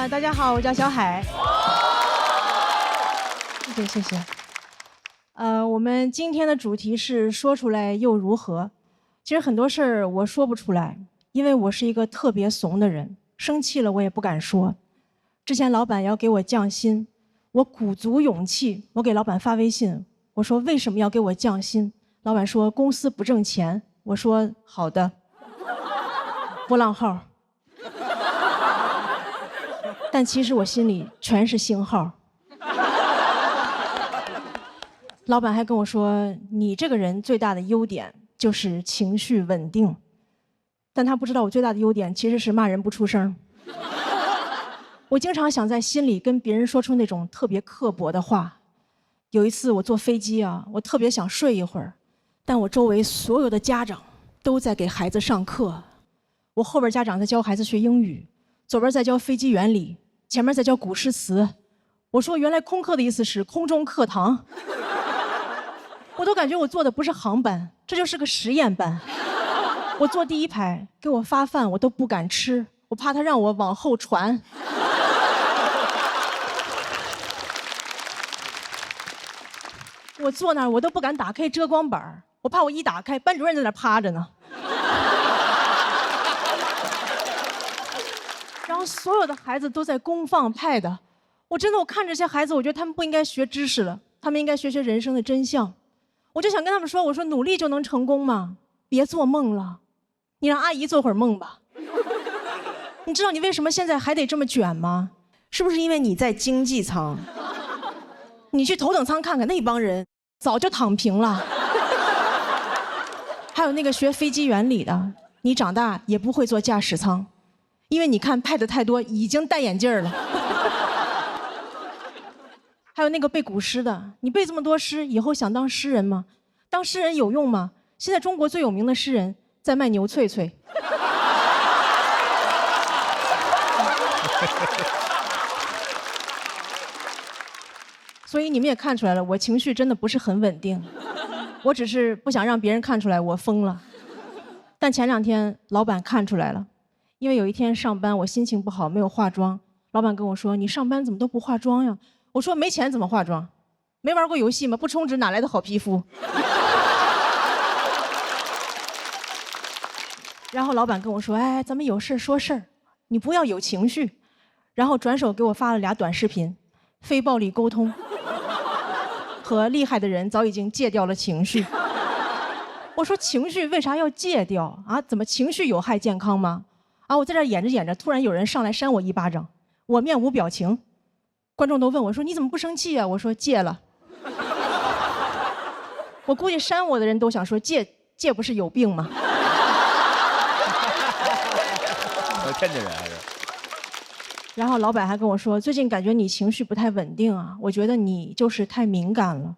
大家好，我叫小海。谢谢。我们今天的主题是说出来又如何？其实很多事儿我说不出来，因为我是一个特别怂的人，生气了我也不敢说。之前老板要给我降薪，我鼓足勇气，我给老板发微信，我说为什么要给我降薪？老板说公司不挣钱。我说好的。波浪号。但其实我心里全是星号。老板还跟我说，你这个人最大的优点就是情绪稳定，但他不知道我最大的优点其实是骂人不出声。我经常想在心里跟别人说出那种特别刻薄的话。有一次我坐飞机啊，我特别想睡一会儿，但我周围所有的家长都在给孩子上课，我后边家长在教孩子学英语，左边在教飞机原理，前面在教古诗词。我说原来空课的意思是空中课堂。我都感觉我坐的不是航班，这就是个实验班。我坐第一排，给我发饭我都不敢吃，我怕他让我往后传。我坐那儿我都不敢打开遮光板，我怕我一打开，班主任在那儿趴着呢。然后所有的孩子都在公放pad，我看着这些孩子，我觉得他们不应该学知识了，他们应该学人生的真相。我就想跟他们说，我说努力就能成功吗？别做梦了，你让阿姨做会儿梦吧。你知道你为什么现在还得这么卷吗？是不是因为你在经济舱？你去头等舱看看，那帮人早就躺平了。还有那个学飞机原理的，你长大也不会坐驾驶舱，因为你看pad太多，已经戴眼镜了。还有那个背古诗的，你背这么多诗，以后想当诗人吗？当诗人有用吗？现在中国最有名的诗人在卖牛脆脆。所以你们也看出来了，我情绪真的不是很稳定，我只是不想让别人看出来我疯了。但前2天老板看出来了，因为有一天上班我心情不好，没有化妆，老板跟我说，你上班怎么都不化妆呀？我说没钱怎么化妆？没玩过游戏吗？不充值哪来的好皮肤？然后老板跟我说，哎，咱们有事说事儿，你不要有情绪。然后转手给我发了2短视频，非暴力沟通和厉害的人早已经戒掉了情绪。我说情绪为啥要戒掉啊？怎么情绪有害健康吗？啊，我在这演着演着，突然有人上来扇我一巴掌，我面无表情。观众都问我说：“你怎么不生气啊？”我说：“戒了。”我估计扇我的人都想说：“戒不是有病吗？”有天津人还是？然后老板还跟我说：“最近感觉你情绪不太稳定啊，我觉得你就是太敏感了。”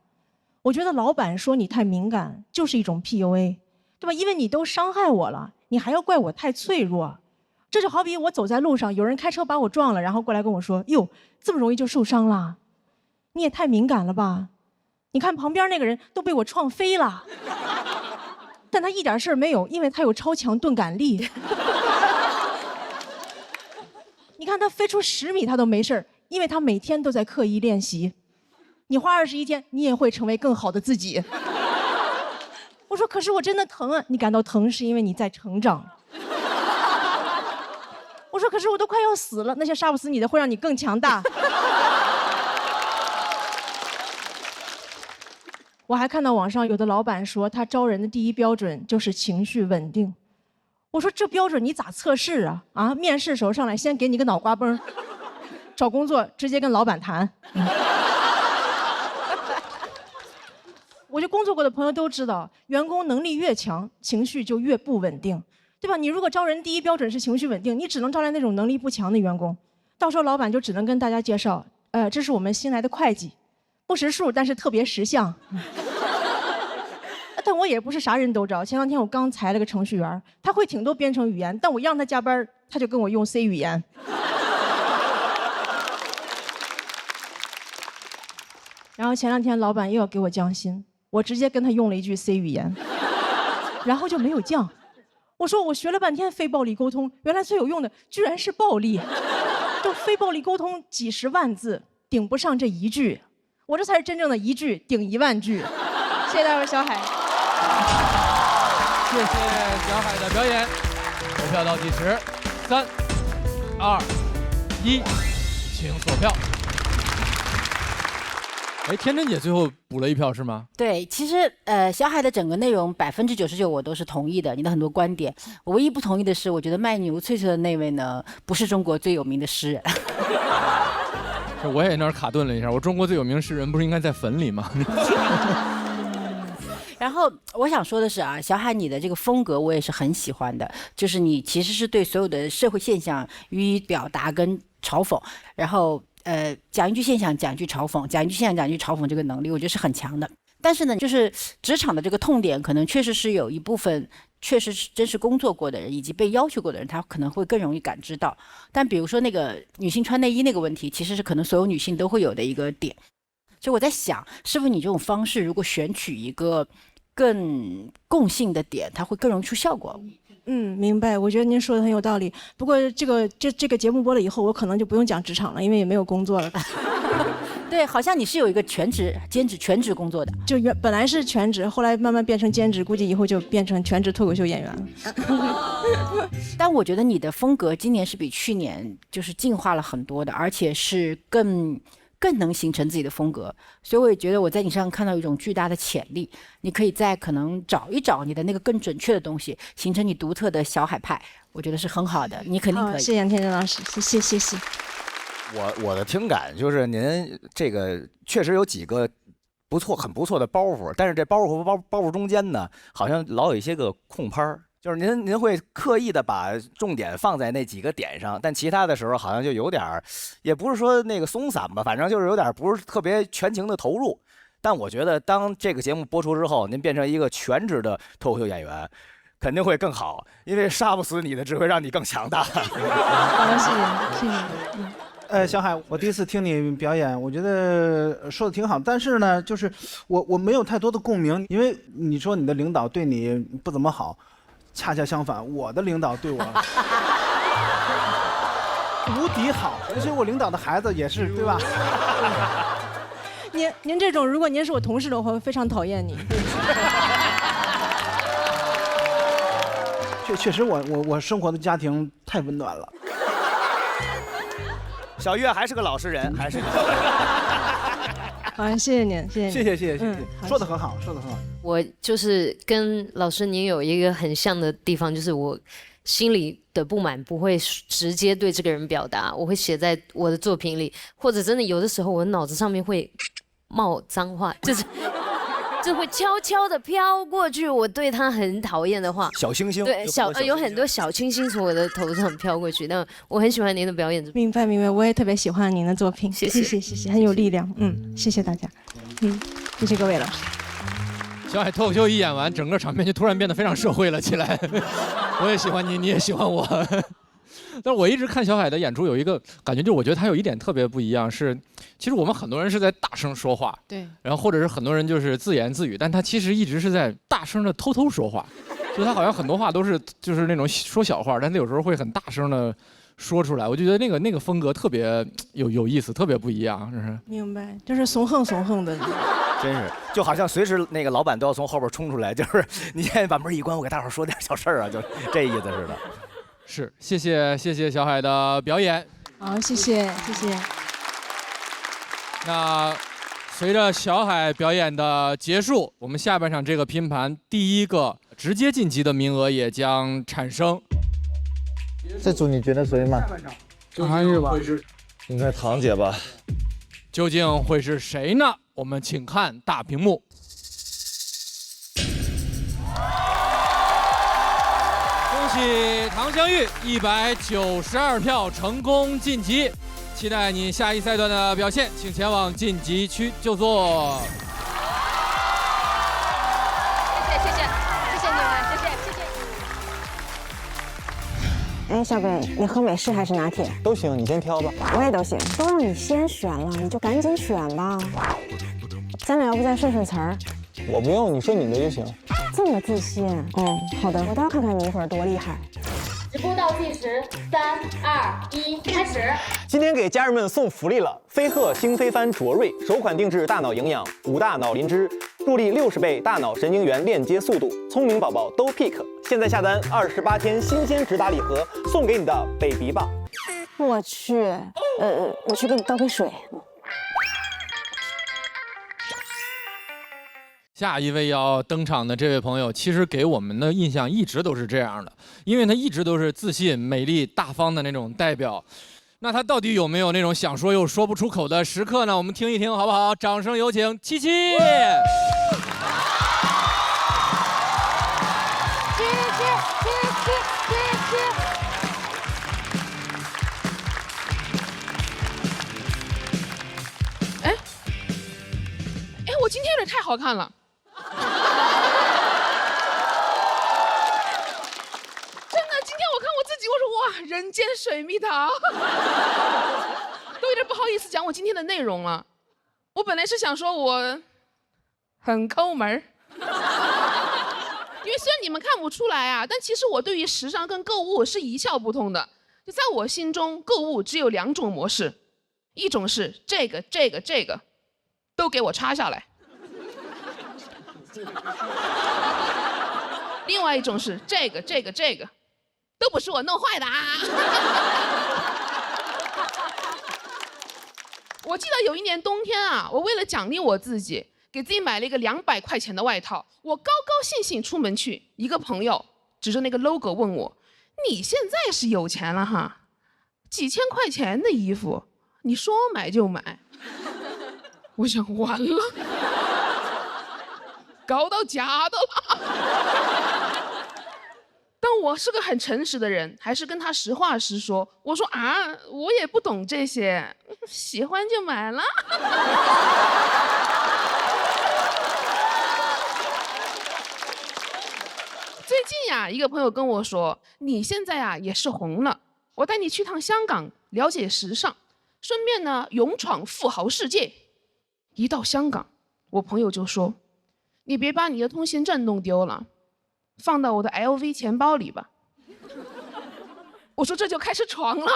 我觉得老板说你太敏感就是一种 PUA， 对吧？因为你都伤害我了，你还要怪我太脆弱。这就好比我走在路上，有人开车把我撞了，然后过来跟我说：“哟，这么容易就受伤了？你也太敏感了吧？你看旁边那个人都被我撞飞了，但他一点事儿没有，因为他有超强钝感力。你看他飞出10米他都没事儿，因为他每天都在刻意练习。你花21天，你也会成为更好的自己。”我说：“可是我真的疼啊！”你感到疼是因为你在成长。我说：“可是我都快要死了，那些杀不死你的会让你更强大。”我还看到网上有的老板说，他招人的第一标准就是情绪稳定。我说：“这标准你咋测试啊？啊，面试时候上来先给你个脑瓜崩，找工作直接跟老板谈。”我就工作过的朋友都知道，员工能力越强，情绪就越不稳定。对吧？你如果招人第一标准是情绪稳定，你只能招来那种能力不强的员工，到时候老板就只能跟大家介绍，这是我们新来的会计，不识数但是特别识相。但我也不是啥人都招。前2天我刚裁了个程序员，他会挺多编程语言，但我让他加班，他就跟我用 C 语言。然后前2天老板又要给我降薪，我直接跟他用了一句 C 语言，然后就没有降。我说我学了半天非暴力沟通，原来最有用的居然是暴力。就非暴力沟通几十万字顶不上这一句，我这才是真正的一句顶10000句。谢谢大伙，小海。谢谢小海的表演。投票倒计时，3、2、1，请锁票。哎，天真姐最后补了一票是吗？对，其实小海的整个内容99%我都是同意的，你的很多观点。我唯一不同意的是，我觉得卖牛翠翠的那位呢，不是中国最有名的诗人。我也那儿卡顿了一下，我中国最有名诗人不是应该在坟里吗？然后我想说的是啊，小海你的这个风格我也是很喜欢的，就是你其实是对所有的社会现象予以表达跟嘲讽，然后讲一句现象讲一句嘲讽，讲一句现象讲一句嘲讽，这个能力我觉得是很强的。但是呢，就是职场的这个痛点，可能确实是有一部分确实是真实工作过的人以及被要求过的人，他可能会更容易感知到。但比如说那个女性穿内衣那个问题，其实是可能所有女性都会有的一个点。所以我在想，是不是你这种方式如果选取一个更共性的点，它会更容易出效果。明白。我觉得您说的很有道理。不过这个节目播了以后，我可能就不用讲职场了，因为也没有工作了。对，好像你是有一个全职工作的，就本来是全职，后来慢慢变成兼职，估计以后就变成全职脱口秀演员了。但我觉得你的风格今年是比去年就是进化了很多的，而且是更能形成自己的风格，所以我也觉得我在你身上看到一种巨大的潜力，你可以再可能找一找你的那个更准确的东西，形成你独特的小海派，我觉得是很好的，你肯定可以。谢谢天真老师，谢谢。我的听感就是您这个确实有几个很不错的包袱，但是这包袱和包袱中间呢，好像老有一些个空拍儿。就是您会刻意的把重点放在那几个点上，但其他的时候好像就有点儿，也不是说那个松散吧，反正就是有点不是特别全情的投入。但我觉得当这个节目播出之后，您变成一个全职的脱口秀演员，肯定会更好，因为杀不死你的只会让你更强大。谢谢。小海，我第一次听你表演，我觉得说的挺好，但是呢，就是我没有太多的共鸣，因为你说你的领导对你不怎么好。恰恰相反，我的领导对我无敌好，而且我领导的孩子也是，对吧？您这种，如果您是我同事的话，我会非常讨厌你。确实我生活的家庭太温暖了。小岳还是个老实人，还是。好，谢谢您，谢谢，说得很好，说得很好。我就是跟老师您有一个很像的地方，就是我心里的不满不会直接对这个人表达，我会写在我的作品里，或者真的有的时候我脑子上面会冒脏话，就会悄悄的飘过去，我对他很讨厌的话，小星星，对，有很多小星星从我的头上飘过去。但我很喜欢您的表演。明白，我也特别喜欢您的作品，谢谢，很有力量。谢谢大家，谢谢各位老师。小海脱口秀一演完，整个场面就突然变得非常社会了起来。我也喜欢你，你也喜欢我。但是我一直看小海的演出，有一个感觉，就是我觉得他有一点特别不一样，是其实我们很多人是在大声说话，对，然后或者是很多人就是自言自语，但他其实一直是在大声的偷偷说话，就他好像很多话都是就是那种说小话，但他有时候会很大声的说出来，我就觉得那个风格特别有意思，特别不一样，是。明白，就是怂横的。真是，就好像随时那个老板都要从后边冲出来，就是你现在把门一关，我给大伙说点小事儿啊，就这意思似的。是，谢谢小海的表演。好，谢谢。那随着小海表演的结束，我们下半场这个拼盘第一个直接晋级的名额也将产生。这组你觉得谁嘛？唐日吧，应该唐姐吧。究竟会是谁呢？我们请看大屏幕。恭喜唐香玉192票成功晋级，期待你下一赛段的表现，请前往晋级区就座。谢谢你们，谢谢。哎，小北，你喝美式还是拿铁？都行，你先挑吧。我也都行。都让你先选了，你就赶紧选吧。咱俩要不再顺顺词儿？我不用，你说你的就行。这么自信？好的，我倒要看看你一会儿多厉害。直播倒计时，3、2、1，开始。今天给家人们送福利了！飞鹤星飞帆卓瑞首款定制大脑营养5大脑磷脂，助力60倍大脑神经元链接速度，聪明宝宝都 pick。现在下单28天新鲜直达礼盒，送给你的 baby 棒。我去，我去给你倒杯水。下一位要登场的这位朋友，其实给我们的印象一直都是这样的，因为他一直都是自信、美丽、大方的那种代表。那他到底有没有那种想说又说不出口的时刻呢？我们听一听好不好？掌声有请七七。哎，我今天有点太好看了。真的，今天我看我自己，我说哇，人间水蜜桃，都有点不好意思讲我今天的内容了。我本来是想说我很抠门儿，因为虽然你们看不出来啊，但其实我对于时尚跟购物是一窍不通的。就在我心中，购物只有2种模式，一种是这个都给我插下来。另外一种是这个都不是我弄坏的啊！我记得有一年冬天啊，我为了奖励我自己，给自己买了一个200块钱的外套。我高高兴兴出门去，一个朋友指着那个 logo 问我：“你现在是有钱了哈？几千块钱的衣服，你说买就买。”我想完了。搞到假的了，但我是个很诚实的人，还是跟他实话实说。我说啊，我也不懂这些，喜欢就买了。最近呀，一个朋友跟我说，你现在呀也是红了，我带你去趟香港，了解时尚，顺便呢勇闯富豪世界。一到香港，我朋友就说，你别把你的通行证弄丢了，放到我的 LV 钱包里吧。我说这就开始闯了。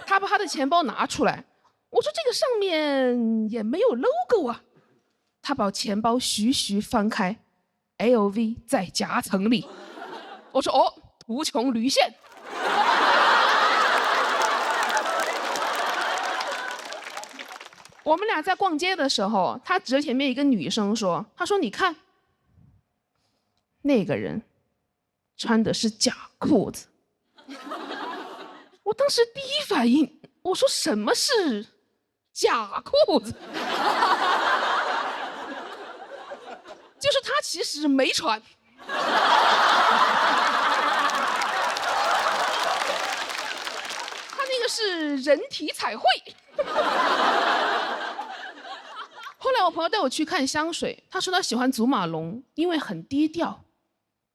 他把他的钱包拿出来，我说这个上面也没有 logo 啊。他把钱包徐徐翻开 ，LV 在夹层里。我说哦，图穷驴线。我们俩在逛街的时候，他指着前面一个女生说：“他说你看，那个人穿的是假裤子。”我当时第一反应，我说什么是假裤子？就是他其实没穿。他那个是人体彩绘。后来我朋友带我去看香水，他说他喜欢祖马龙，因为很低调，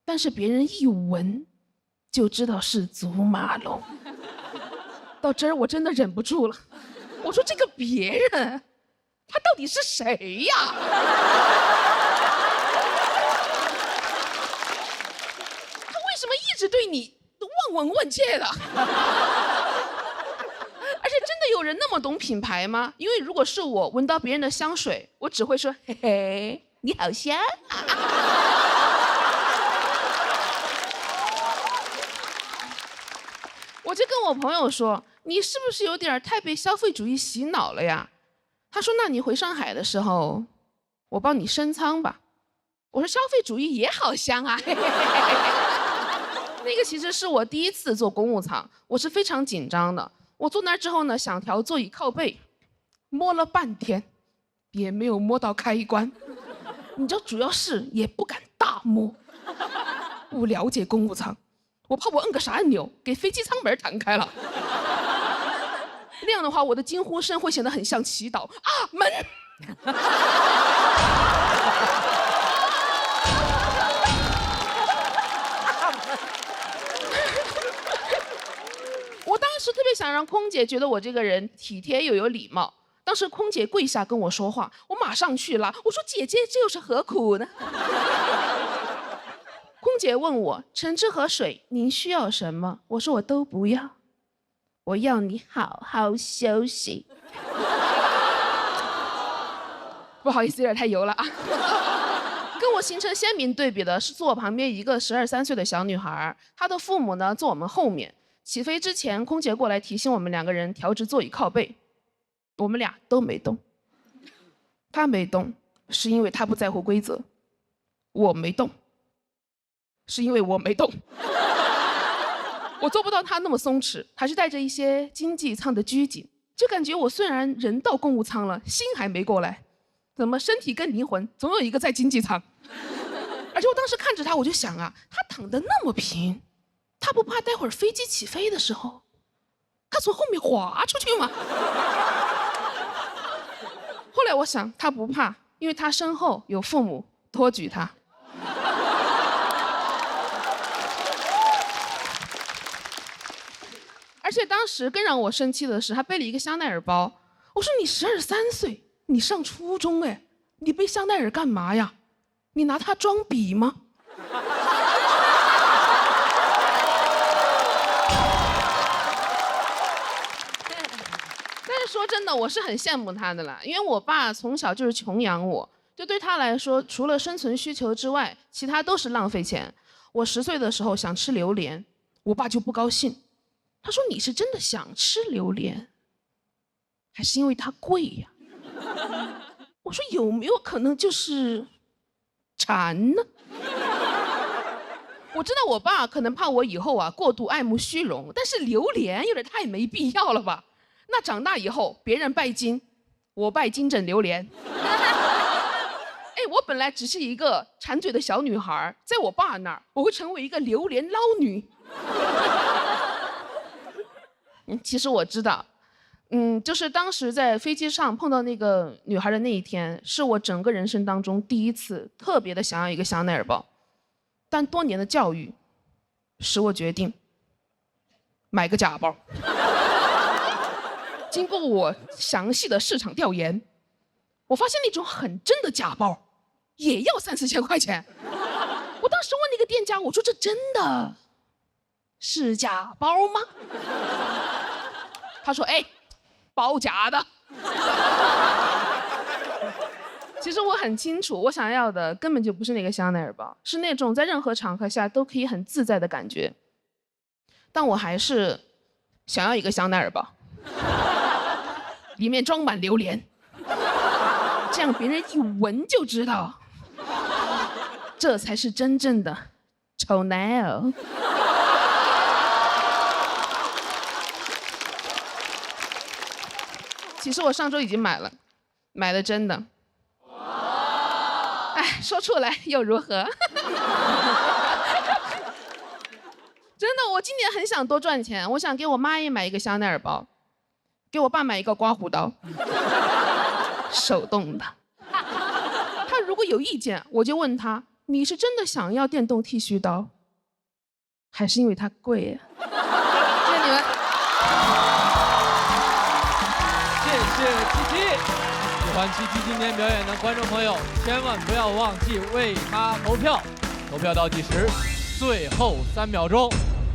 但是别人一闻就知道是祖马龙。到这儿我真的忍不住了，我说这个别人，他到底是谁呀？他为什么一直对你望闻问切的？而且真的有人那么懂品牌吗？因为如果是我闻到别人的香水，我只会说嘿嘿，你好香啊。我就跟我朋友说，你是不是有点太被消费主义洗脑了呀？他说那你回上海的时候，我帮你升舱吧。我说消费主义也好香啊。那个其实是我第一次坐公务舱，我是非常紧张的。我坐那儿之后呢，想调座椅靠背，摸了半天，也没有摸到开关。你知道，主要是也不敢大摸。不了解公务舱，我怕我摁个啥按钮，给飞机舱门弹开了。那样的话，我的惊呼声会显得很像祈祷啊！门。我当时特别想让空姐觉得我这个人体贴又有礼貌。当时空姐跪下跟我说话，我马上去拉，我说姐姐，这又是何苦呢？空姐问我橙汁和水您需要什么？我说我都不要，我要你好好休息。不好意思，有点太油了啊。跟我形成鲜明对比的是坐我旁边一个12、13岁的小女孩，她的父母呢坐我们后面。起飞之前，空姐过来提醒我们2个人调直座椅靠背，我们俩都没动。她没动，是因为她不在乎规则；我没动，是因为我没动。我做不到她那么松弛，还是带着一些经济舱的拘谨，就感觉我虽然人到公务舱了，心还没过来，怎么身体跟灵魂总有一个在经济舱？而且我当时看着她，我就想啊，她躺得那么平，她不怕待会儿飞机起飞的时候，她从后面滑出去吗？后来我想，她不怕，因为她身后有父母托举她。而且当时更让我生气的是，她背了一个香奈儿包。我说你12、13岁，你上初中哎，你背香奈儿干嘛呀？你拿它装笔吗？但是说真的，我是很羡慕他的啦，因为我爸从小就是穷养我，就对他来说，除了生存需求之外，其他都是浪费钱。我10岁的时候想吃榴莲，我爸就不高兴，他说你是真的想吃榴莲，还是因为它贵呀？我说有没有可能就是馋呢？我知道我爸可能怕我以后啊过度爱慕虚荣，但是榴莲有点太没必要了吧？那长大以后别人拜金，我拜金枕榴莲。哎，我本来只是一个馋嘴的小女孩，在我爸那儿我会成为一个榴莲捞女。其实我知道。就是当时在飞机上碰到那个女孩的那一天，是我整个人生当中第一次特别的想要一个香奈儿包，但多年的教育使我决定买个假包。经过我详细的市场调研，我发现那种很真的假包也要3、4千块钱。我当时问那个店家，我说这真的是假包吗？他说哎，包假的。其实我很清楚，我想要的根本就不是那个香奈儿包，是那种在任何场合下都可以很自在的感觉。但我还是想要一个香奈儿包，里面装满榴莲，这样别人一闻就知道，这才是真正的丑男儿。其实我上周已经买了，买的真的。哎，说出来又如何？真的，我今年很想多赚钱，我想给我妈也买一个香奈儿包，给我爸买一个刮胡刀，手动的。他如果有意见，我就问他：你是真的想要电动剃须刀，还是因为它贵呀？谢谢你们。谢谢七七，喜欢七七今天表演的观众朋友，千万不要忘记为他投票。投票倒计时，最后3秒钟，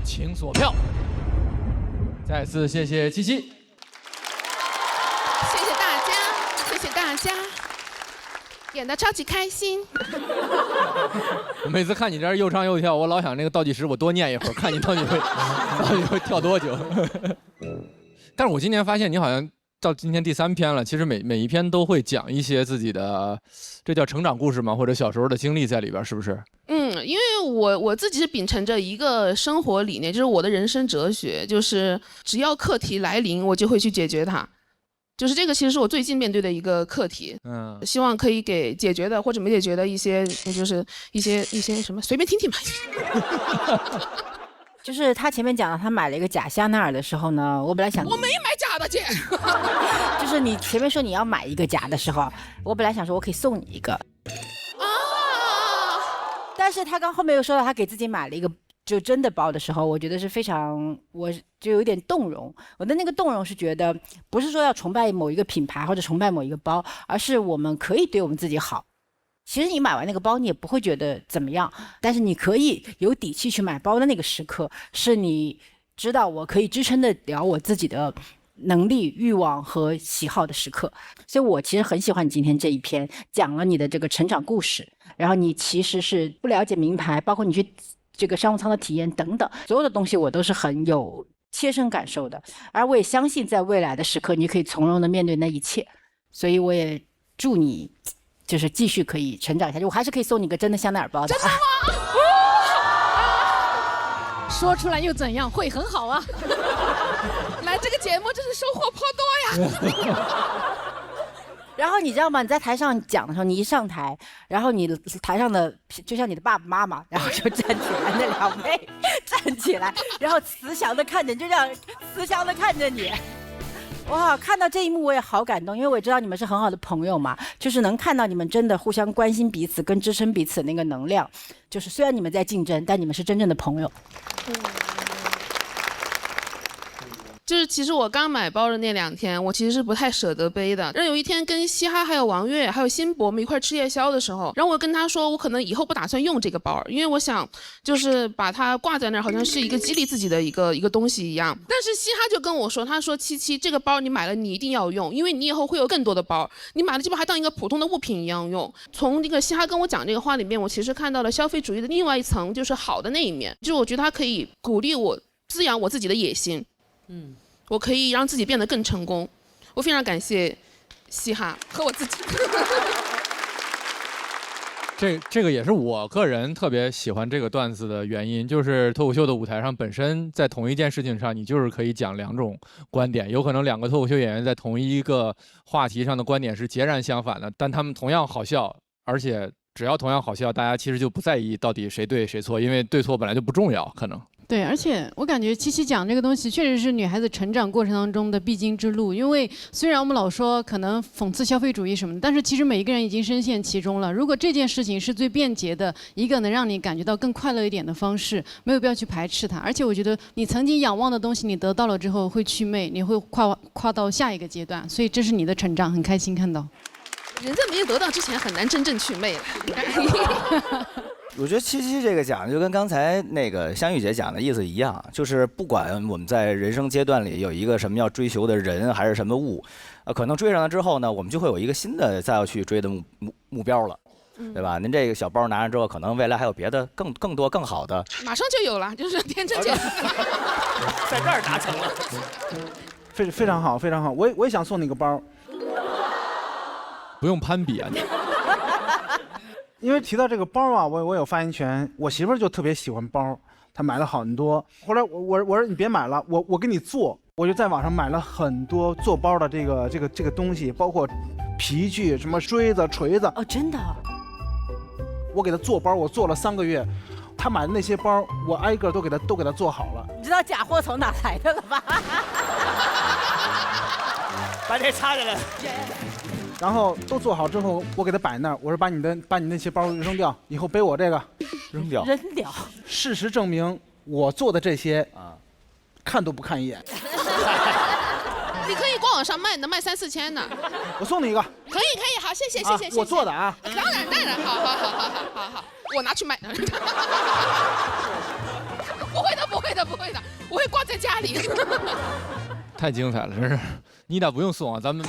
请锁票。再次谢谢七七，谢谢大家，谢谢大家，演得超级开心。我每次看你这儿又唱又跳，我老想那个倒计时我多念一会儿，看你到底会跳多久。但是我今年发现你好像到今天第3篇了，其实每一篇都会讲一些自己的，这叫成长故事吗？或者小时候的经历在里边，是不是？因为我自己是秉承着一个生活理念，就是我的人生哲学，就是只要课题来临，我就会去解决它。就是这个其实是我最近面对的一个课题，希望可以给解决的或者没解决的一些，就是一些什么，随便听听吧。就是他前面讲了，他买了一个假香奈儿的时候呢，我本来想我没买假的姐。就是你前面说你要买一个假的时候，我本来想说我可以送你一个。但是他刚后面又说到他给自己买了一个就真的包的时候，我觉得是非常，我就有点动容。我的那个动容是觉得，不是说要崇拜某一个品牌或者崇拜某一个包，而是我们可以对我们自己好，其实你买完那个包，你也不会觉得怎么样，但是你可以有底气去买包的那个时刻，是你知道我可以支撑得了我自己的能力、欲望和喜好的时刻。所以我其实很喜欢你今天这一篇，讲了你的这个成长故事，然后你其实是不了解名牌，包括你去这个商务舱的体验等等，所有的东西我都是很有切身感受的，而我也相信在未来的时刻，你可以从容的面对那一切。所以我也祝你就是继续可以成长下去，我还是可以送你个真的香奈儿包的。真的吗？说出来又怎样？会很好啊。来这个节目真是收获颇多呀。然后你知道吗？你在台上讲的时候，你一上台，然后你台上的就像你的爸爸妈妈，然后就站起来，那2位站起来，然后慈祥的看着，就这样慈祥的看着你。哇，看到这一幕我也好感动，因为我知道你们是很好的朋友嘛，就是能看到你们真的互相关心彼此跟支撑彼此那个能量，就是虽然你们在竞争，但你们是真正的朋友。就是其实我刚买包的那2天，我其实是不太舍得背的。然后有一天跟嘻哈还有王悦还有辛博我们一块吃夜宵的时候，然后我跟他说我可能以后不打算用这个包，因为我想就是把它挂在那儿，好像是一个激励自己的一个东西一样。但是嘻哈就跟我说，他说七七这个包你买了你一定要用，因为你以后会有更多的包，你买了这包还当一个普通的物品一样用。从这个嘻哈跟我讲这个话里面，我其实看到了消费主义的另外一层，就是好的那一面，就是我觉得它可以鼓励我滋养我自己的野心。我可以让自己变得更成功，我非常感谢嘻哈和我自己。这个也是我个人特别喜欢这个段子的原因，就是脱口秀的舞台上本身在同一件事情上，你就是可以讲2种观点，有可能2个脱口秀演员在同一个话题上的观点是截然相反的，但他们同样好笑，而且只要同样好笑，大家其实就不在意到底谁对谁错，因为对错本来就不重要，可能。对，而且我感觉七七讲这个东西确实是女孩子成长过程当中的必经之路。因为虽然我们老说可能讽刺消费主义什么的，但是其实每一个人已经深陷其中了。如果这件事情是最便捷的一个能让你感觉到更快乐一点的方式，没有必要去排斥它。而且我觉得你曾经仰望的东西，你得到了之后会祛魅，你会跨到下一个阶段。所以这是你的成长，很开心看到。人在没有得到之前很难真正祛魅了。我觉得七七这个讲的就跟刚才那个香玉姐讲的意思一样，就是不管我们在人生阶段里有一个什么要追求的人还是什么物，可能追上了之后呢，我们就会有一个新的再要去追的目标了，对吧？您这个小包拿上之后，可能未来还有别的更多更好的，马上就有了，就是天真姐在这儿达成了，非常好，非常好。我也想送你个包，不用攀比啊你。因为提到这个包啊，我有发言权。我媳妇儿就特别喜欢包，她买了很多。后来我说你别买了，我给你做。我就在网上买了很多做包的这个东西，包括皮具、什么锥子、锤子。哦，真的？我给她做包，我做了3个月。她买的那些包，我挨个都给她做好了。你知道假货从哪来的了吧？把这插下来。然后都做好之后，我给他摆那儿，我说把你那些包扔掉，以后背我这个，扔掉。扔掉。事实证明，我做的这些啊，看都不看一眼。你可以官网上卖的，卖3、4千呢。我送你一个。可以，好，谢谢。我做的啊。当然，好，我拿去卖。不会的，我会挂在家里。太精彩了，真是。妮达不用送啊，咱们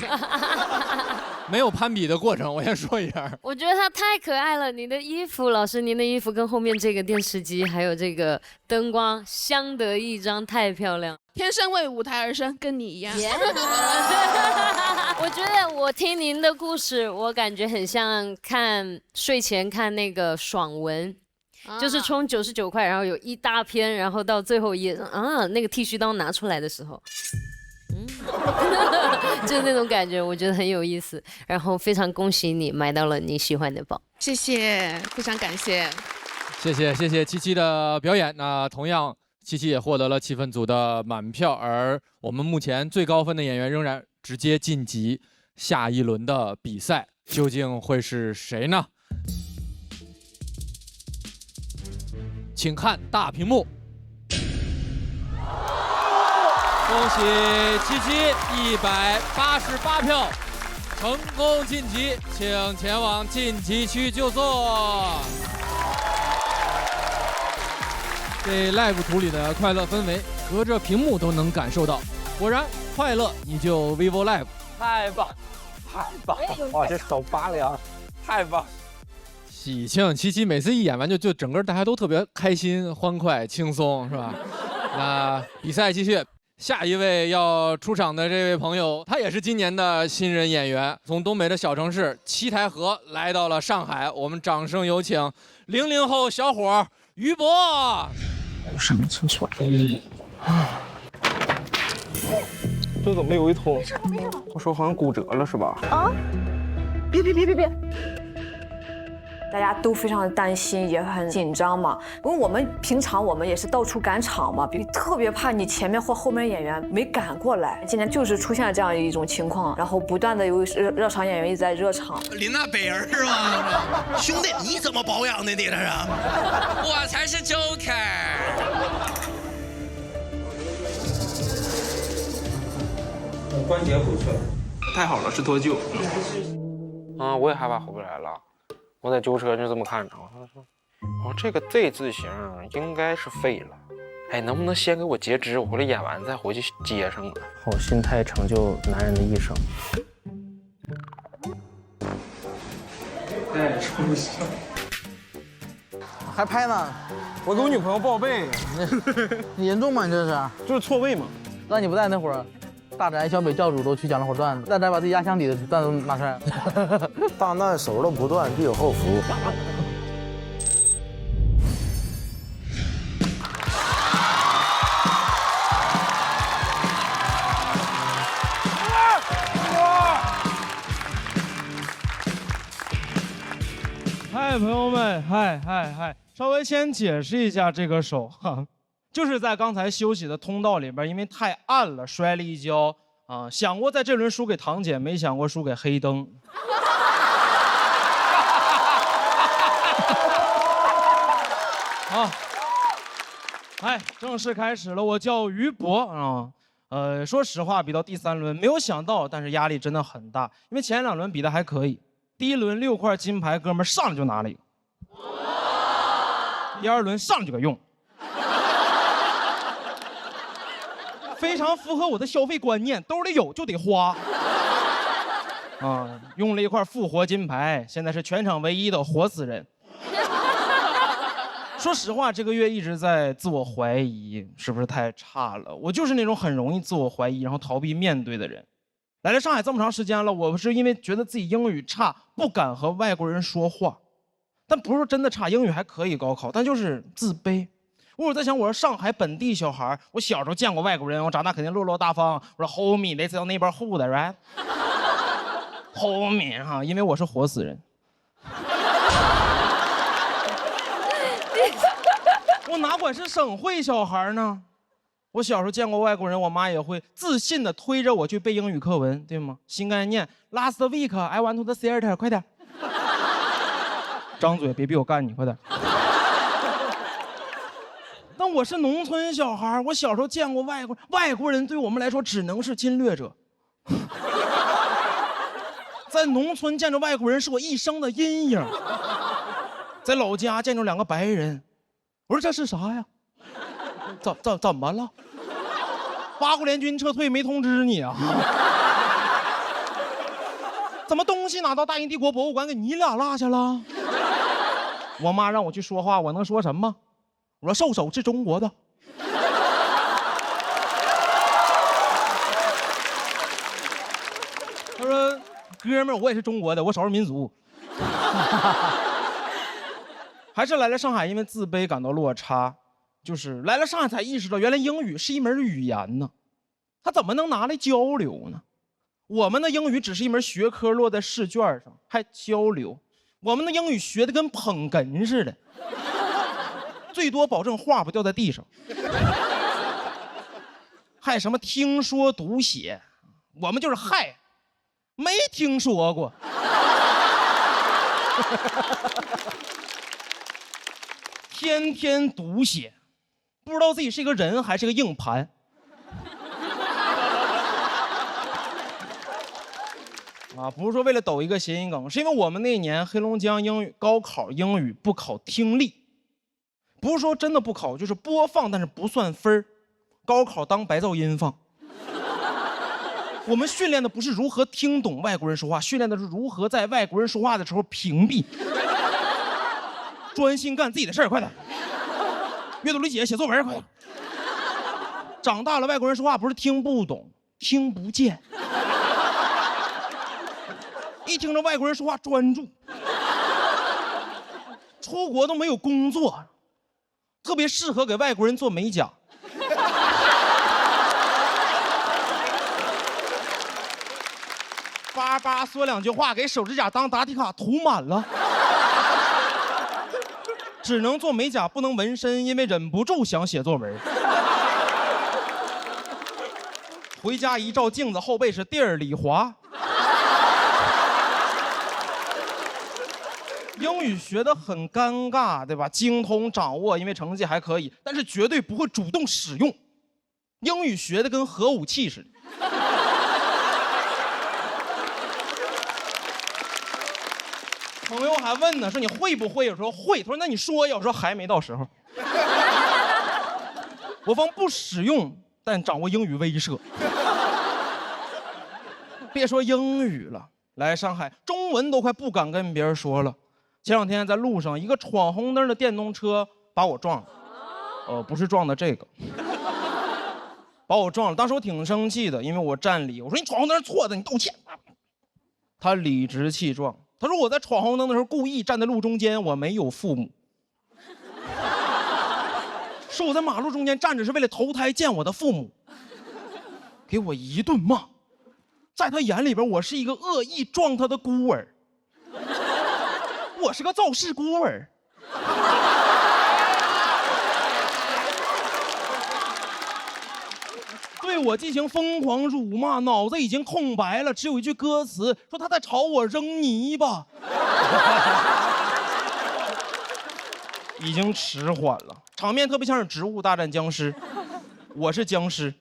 没有攀比的过程。我先说一下，我觉得他太可爱了。你的衣服，老师，您的衣服跟后面这个电视机还有这个灯光相得益彰，太漂亮。天生为舞台而生，跟你一样。我觉得我听您的故事，我感觉很像睡前看那个爽文。就是充99块，然后有一大篇，然后到最后一页那个剃须刀拿出来的时候，就是那种感觉，我觉得很有意思。然后非常恭喜你买到了你喜欢的包，谢谢，非常感谢，谢谢七七的表演。那同样，七七也获得了气氛组的满票，而我们目前最高分的演员仍然直接晋级下一轮的比赛，究竟会是谁呢？请看大屏幕，恭喜七七188票，成功晋级，请前往晋级区就座。这 live 图里的快乐氛围，隔着屏幕都能感受到。果然，快乐你就 vivo live。太棒，太棒！哇，这手拔凉，太棒！喜庆七七每次一演完就整个大家都特别开心、欢快、轻松，是吧？那比赛继续，下一位要出场的这位朋友，他也是今年的新人演员，从东北的小城市七台河来到了上海。我们掌声有请00后小伙于博。上个厕所。这怎么有一坨？我手好像骨折了是吧？啊！别！大家都非常的担心，也很紧张嘛。因为我们平常也是到处赶场嘛，特别怕你前面或后面演员没赶过来。今天就是出现了这样一种情况，然后不断的有热场演员一直在热场。林娜北儿是吧？兄弟，你怎么保养的？你这是？我才是 Joker。关节回去了，太好了，是脱臼。我也害怕回不来了。我在救车就这么看着，我说这个 Z 字形应该是废了。哎，能不能先给我截肢？我回来演完再回去接上。好心态成就男人的一生。对，出息。还拍呢？我给我女朋友报备。你严重吗？你这是？就是错位嘛。那你不在那会儿？大宅、小北教主都去讲了会儿段子，大宅把自己压箱底的段子都拿出来。大难手了不断，必有后福。嗨，朋友们，嗨，稍微先解释一下这个手哈。就是在刚才休息的通道里边，因为太暗了，摔了一跤啊！想过在这轮输给堂姐，没想过输给黑灯。好，正式开始了。我叫于博啊，说实话，比到第3轮没有想到，但是压力真的很大，因为前2轮比的还可以。第1轮6块金牌，哥们儿上来就拿了一个。第2轮上来就给用。非常符合我的消费观念，兜里有就得花。用了一块复活金牌，现在是全场唯一的活死人。说实话，这个月一直在自我怀疑，是不是太差了？我就是那种很容易自我怀疑，然后逃避面对的人。来了上海这么长时间了，我是因为觉得自己英语差，不敢和外国人说话。但不是说真的差，英语还可以高考，但就是自卑。我在想，我说上海本地小孩，我小时候见过外国人，我长大肯定落落大方。我说 homie， let's go neighborhood right？ homie 哈，因为我是活死人。我哪管是省会小孩呢？我小时候见过外国人，我妈也会自信的推着我去背英语课文，对吗？新概念 ，Last week I went to the theater， 快点，张嘴，别逼我干你，快点。但我是农村小孩，我小时候见过外国人，对我们来说只能是侵略者。在农村见着外国人是我一生的阴影。在老家见着2个白人，我说这是啥呀？怎么了？八国联军撤退没通知你啊？怎么东西拿到大英帝国博物馆给你俩落下了？我妈让我去说话，我能说什么？我说兽首是中国的。他说哥们儿，我也是中国的，我少数民族。还是来了上海，因为自卑感到落差，就是来了上海才意识到，原来英语是一门语言呢，他怎么能拿来交流呢？我们的英语只是一门学科落在试卷上，还交流？我们的英语学的跟捧哏似的。最多保证话不掉在地上，还什么听说读写，我们就是嗨，没听说过。天天读写，不知道自己是一个人还是个硬盘。啊，不是说为了抖一个谐音梗，是因为我们那年黑龙江英语高考英语不考听力，不是说真的不考，就是播放但是不算分儿，高考当白噪音放。我们训练的不是如何听懂外国人说话，训练的是如何在外国人说话的时候屏蔽，专心干自己的事儿，快点。阅读理解，写作文，快点。长大了，外国人说话不是听不懂，听不见。一听着外国人说话专注。出国都没有工作，特别适合给外国人做美甲。叭叭说两句话，给手指甲当答题卡涂满了。只能做美甲，不能纹身，因为忍不住想写作文。回家一照镜子，后背是地儿里滑。英语学得很尴尬，对吧？精通掌握，因为成绩还可以，但是绝对不会主动使用。英语学得跟核武器似的。朋友还问呢，说你会不会？有时候会，他说那你说呀，我说还没到时候。我方不使用，但掌握英语威慑。别说英语了，来上海，中文都快不敢跟别人说了。前两天在路上，一个闯红灯的电动车把我撞了，不是撞的这个，把我撞了。当时我挺生气的，因为我占理，我说你闯红灯是错的，你道歉。他理直气壮。他说我在闯红灯的时候故意站在路中间，我没有父母。说我在马路中间站着是为了投胎见我的父母，给我一顿骂。在他眼里边，我是一个恶意撞他的孤儿，我是个肇事孤儿。对我进行疯狂辱骂，脑子已经空白了，只有一句歌词说他在朝我扔泥巴。已经迟缓了，场面特别像是植物大战僵尸，我是僵尸，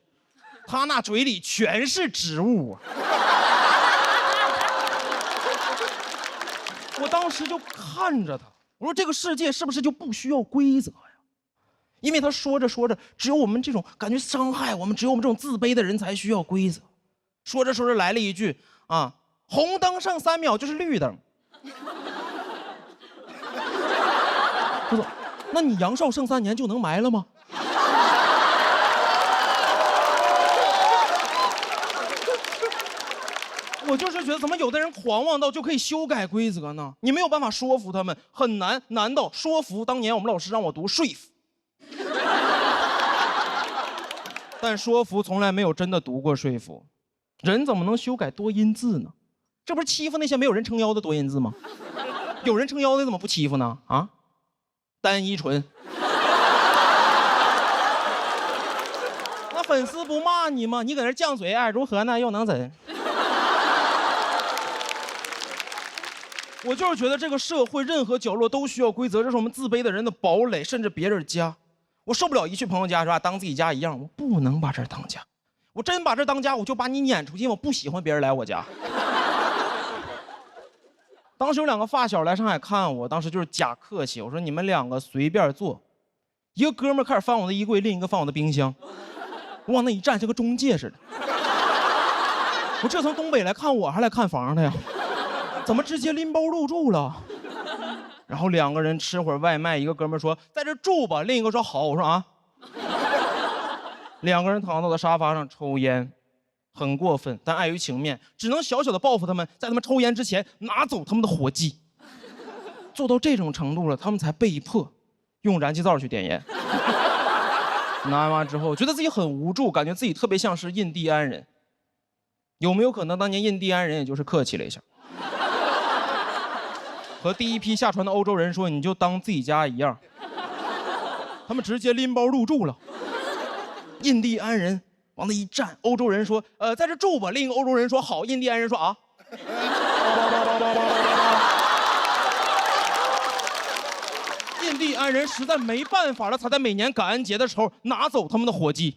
他那嘴里全是植物啊。我当时就看着他，我说这个世界是不是就不需要规则呀？因为他说着说着，只有我们这种感觉伤害我们，只有我们这种自卑的人才需要规则。说着说着来了一句啊，红灯剩3秒就是绿灯。他说，那你阳寿剩3年就能埋了吗？我就是觉得怎么有的人狂妄到就可以修改规则呢？你没有办法说服他们，很难，难到说服。当年我们老师让我读说服。但说服从来没有真的读过说服，人怎么能修改多音字呢？这不是欺负那些没有人撑腰的多音字吗？有人撑腰的怎么不欺负呢？啊，单依纯。那粉丝不骂你吗？你搁那犟嘴啊，如何呢？又能怎？我就是觉得这个社会任何角落都需要规则，这是我们自卑的人的堡垒，甚至别人家。我受不了一去朋友家是吧，当自己家一样，我不能把这儿当家。我真把这儿当家，我就把你撵出去。我不喜欢别人来我家。当时有2个发小来上海看我，当时就是假客气，我说你们2个随便坐。一个哥们儿开始翻我的衣柜，另一个翻我的冰箱，我往那一站，像个中介似的。我这从东北来看我，还来看房的呀？怎么直接拎包入住了？然后2个人吃会儿外卖，一个哥们儿说在这住吧，另一个说好。我说啊。2个人躺到了沙发上抽烟，很过分，但碍于情面，只能小小的报复他们，在他们抽烟之前拿走他们的火机。做到这种程度了，他们才被迫用燃气灶去点烟。拿完之后，觉得自己很无助，感觉自己特别像是印第安人。有没有可能当年印第安人也就是客气了一下？和第一批下船的欧洲人说，你就当自己家一样。他们直接拎包入住了。印第安人往那一站，欧洲人说在这住吧，另一个欧洲人说好，印第安人说啊。印第安人实在没办法了，才在每年感恩节的时候拿走他们的火鸡。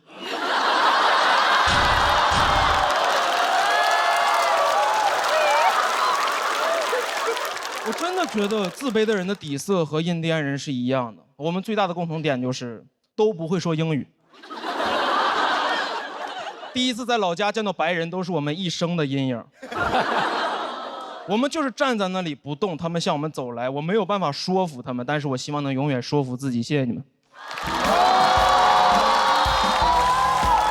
我真的觉得自卑的人的底色和印第安人是一样的，我们最大的共同点就是都不会说英语。第一次在老家见到白人，都是我们一生的阴影。我们就是站在那里不动，他们向我们走来，我没有办法说服他们，但是我希望能永远说服自己。谢谢你们。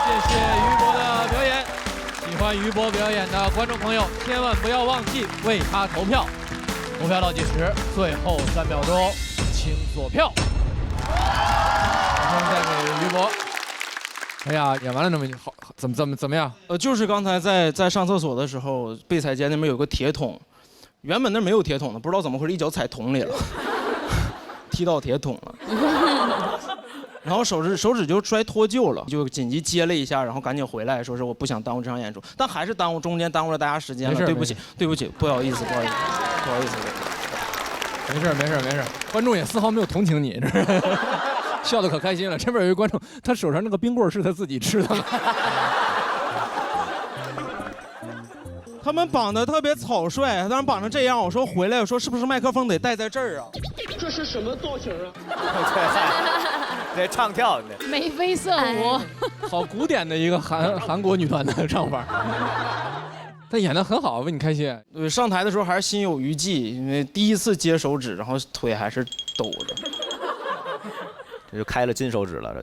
谢谢于博的表演。喜欢于博表演的观众朋友，千万不要忘记为他投票。投票倒计时，最后3秒钟，请锁票。掌声再给于博。哎呀，演完了那么好，怎么样？就是刚才在上厕所的时候，备采间那边有个铁桶，原本那没有铁桶的，不知道怎么回事，一脚踩桶里了，踢到铁桶了。然后手指就摔脱臼了，就紧急接了一下，然后赶紧回来，说是我不想耽误这场演出，但还是中间耽误了大家时间了，对不起，不好意思。没事，观众也丝毫没有同情你，这是笑得可开心了。这边有一个观众，他手上那个冰棍是他自己吃的吗？他们绑得特别草率，当然绑成这样，我说回来，我说是不是麦克风得戴在这儿啊？这是什么造型啊？对，唱跳的眉飞色舞，好古典的一个韩国女团的唱法。他演得很好，为你开心。对，上台的时候还是心有余悸，因为第一次接手指，然后腿还是抖着。这就开了金手指了，这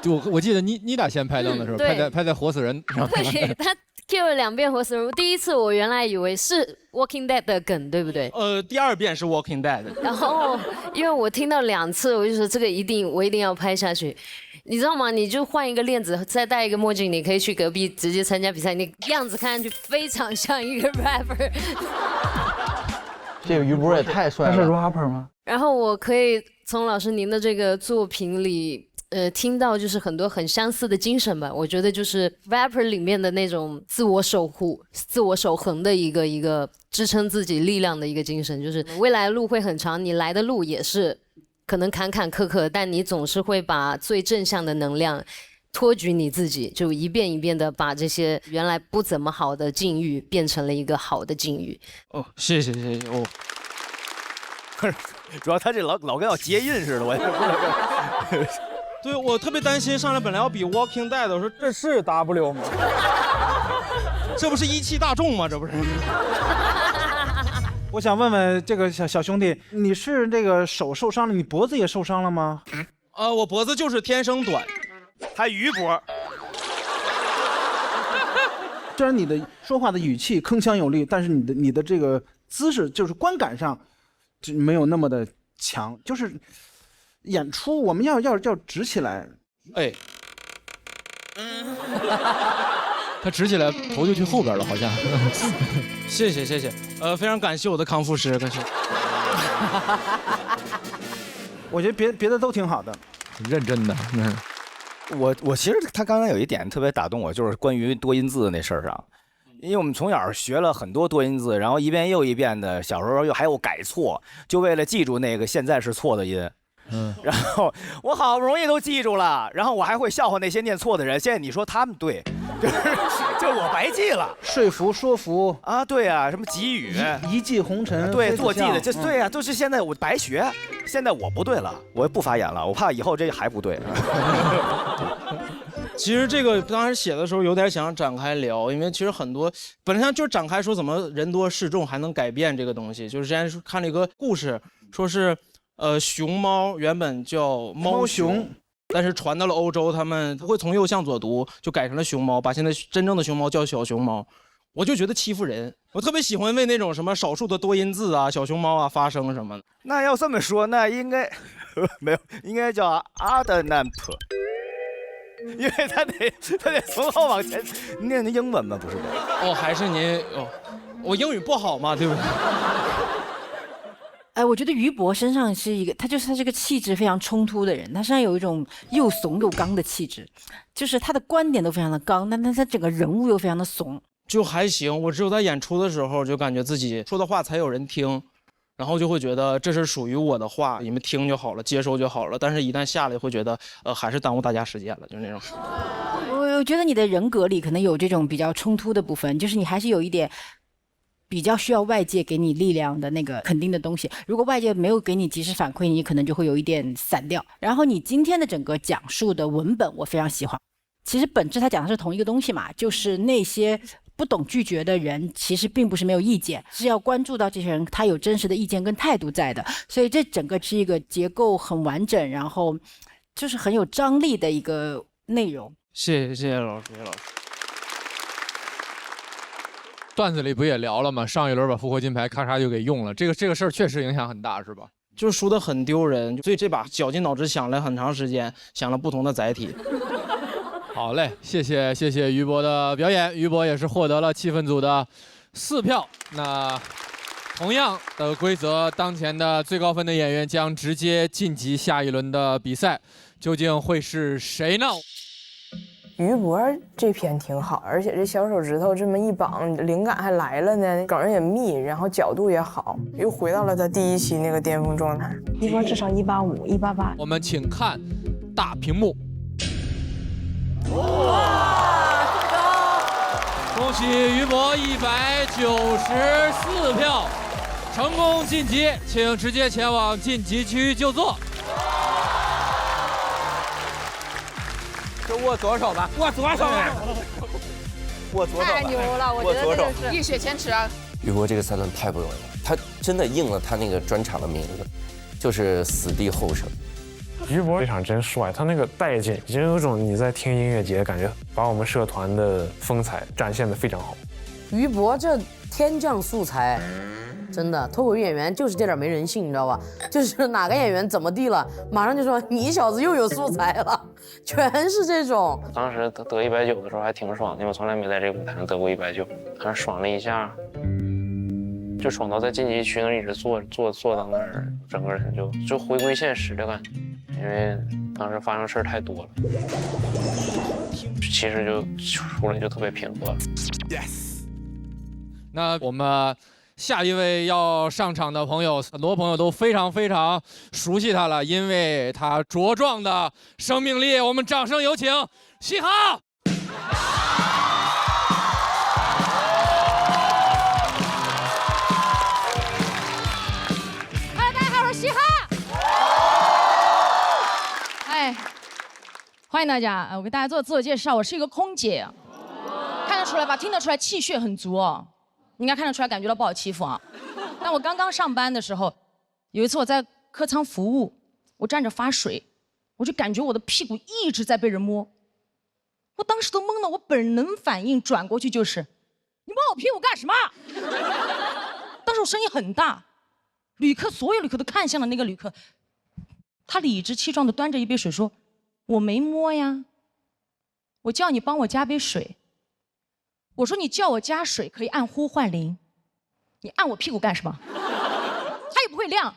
就。我记得你俩先拍灯的时候，拍在活死人上。对，他 Q 了2遍活死人。第一次我原来以为是 Walking Dead 的梗，对不对？第2遍是 Walking Dead。然后因为我听到2次，我就说这个我一定要拍下去。你知道吗？你就换一个链子，再戴一个墨镜，你可以去隔壁直接参加比赛，你样子看上去非常像一个 rapper。这个于博也太帅了。他是 rapper 吗？然后我可以从老师您的这个作品里，听到就是很多很相似的精神吧。我觉得就是 rapper 里面的那种自我守护、自我守恒的一个支撑自己力量的一个精神，就是未来路会很长，你来的路也是可能坎坎坷坷，但你总是会把最正向的能量托举你自己，就一遍一遍的把这些原来不怎么好的境遇变成了一个好的境遇。哦，谢谢哦。主要他这老跟要结印似的，我也不知道。对，我特别担心上来本来要比 Walking Dead， 我说这是 W 吗？这不是1汽大众吗？这不是。我想问问这个小兄弟，你是这个手受伤了，你脖子也受伤了吗？我脖子就是天生短。还于博。虽然你的说话的语气铿锵有力，但是你的这个姿势就是观感上就没有那么的强，就是演出我们要直起来。哎。他直起来头就去后边了，好像。谢谢，非常感谢我的康复师，感谢。我觉得别的都挺好的，认真的。我其实他刚才有一点特别打动我，就是关于多音字那事儿上，因为我们从小学了很多多音字，然后一遍又一遍的，小时候又还有改错，就为了记住那个现在是错的音。然后我好不容易都记住了，然后我还会笑话那些念错的人。现在你说他们对，就我白记了。说服说服啊，对啊，什么给予一骑红尘，对，做记的，对啊，就是现在我白学，现在我不对了，我不发言了，我怕以后这还不对。其实这个当时写的时候有点想展开聊，因为其实很多本来就是展开说怎么人多势众还能改变这个东西。就是之前看了一个故事，说是熊猫原本叫猫熊，但是传到了欧洲，他们会从右向左读，就改成了熊猫，把现在真正的熊猫叫小熊猫。我就觉得欺负人，我特别喜欢为那种什么少数的多音字啊、小熊猫啊发声什么的。那要这么说，那应该没有，应该叫阿德南普。因为他得从后往前念的英文吗？不是哦，还是您哦，我英语不好嘛，对不对？我觉得于博身上是一个，他这个气质非常冲突的人，他身上有一种又怂又刚的气质，就是他的观点都非常的刚，但他整个人物又非常的怂。就还行，我只有在演出的时候就感觉自己说的话才有人听。然后就会觉得这是属于我的话，你们听就好了，接收就好了。但是，一旦下来，会觉得还是耽误大家时间了，就是那种。我觉得你的人格里可能有这种比较冲突的部分，就是你还是有一点比较需要外界给你力量的那个肯定的东西。如果外界没有给你及时反馈，你可能就会有一点散掉。然后你今天的整个讲述的文本我非常喜欢。其实本质它讲的是同一个东西嘛，就是那些不懂拒绝的人其实并不是没有意见，是要关注到这些人他有真实的意见跟态度在的。所以这整个是一个结构很完整，然后就是很有张力的一个内容。谢谢老师，谢谢老师。段子里不也聊了吗？上一轮把复活金牌咔嚓就给用了，这个事儿确实影响很大，是吧？就是输得很丢人，所以这把绞尽脑汁想了很长时间，想了不同的载体。好嘞，谢谢于博的表演，于博也是获得了气氛组的4票。那同样的规则，当前的最高分的演员将直接晋级下一轮的比赛，究竟会是谁呢？于博这篇挺好，而且这小手指头这么一绑，灵感还来了呢，梗也密，然后角度也好，又回到了他第一期那个巅峰状态。于博至少185、188。我们请看大屏幕。哇，恭喜于博194票，成功晋级，请直接前往晋级区就座。就握左手吧，握左手吧，握左手吧，太牛了，我觉得真的是一雪前耻啊！于博这个3轮太不容易了，他真的应了他那个专场的名字，就是死地后生。于博这场真帅，他那个带劲，已经有种你在听音乐节的感觉，把我们社团的风采展现得非常好。于博这天降素材，真的脱口秀演员就是这点没人性，你知道吧？就是哪个演员怎么地了，马上就说你小子又有素材了，全是这种。当时得190的时候还挺爽的，因为我从来没在这个舞台上得过190，但是爽了一下，就爽到在晋级区那一直坐到那儿，整个人就回归现实的感觉，因为当时发生事儿太多了，其实就出来就特别平和了。Yes。那我们下一位要上场的朋友，很多朋友都非常熟悉他了，因为他茁壮的生命力。我们掌声有请嘻哈。大家好，我是嘻哈。哎，欢迎大家！我给大家做自我介绍，我是一个空姐，看得出来吧？听得出来气血很足哦。应该看得出来，感觉到不好欺负啊。但我刚刚上班的时候，有一次我在客舱服务，我站着发水，我就感觉我的屁股一直在被人摸，我当时都懵了，我本能反应转过去就是：“你摸我屁股干什么？”当时我声音很大，所有旅客都看向了那个旅客，他理直气壮地端着一杯水说：“我没摸呀，我叫你帮我加杯水。”我说你叫我加水可以按呼唤铃，你按我屁股干什么？他也不会亮。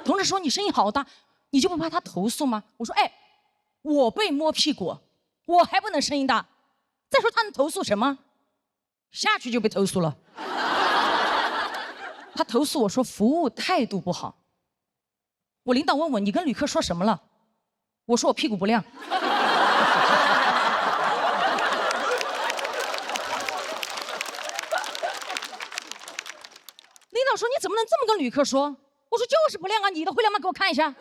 同事说你声音好大，你就不怕他投诉吗？我说哎，我被摸屁股，我还不能声音大。再说他能投诉什么？下去就被投诉了。他投诉我说服务态度不好。我领导问我你跟旅客说什么了？我说我屁股不亮。领导说你怎么能这么跟旅客说？我说就是不亮啊，你的会亮吗？给我看一下。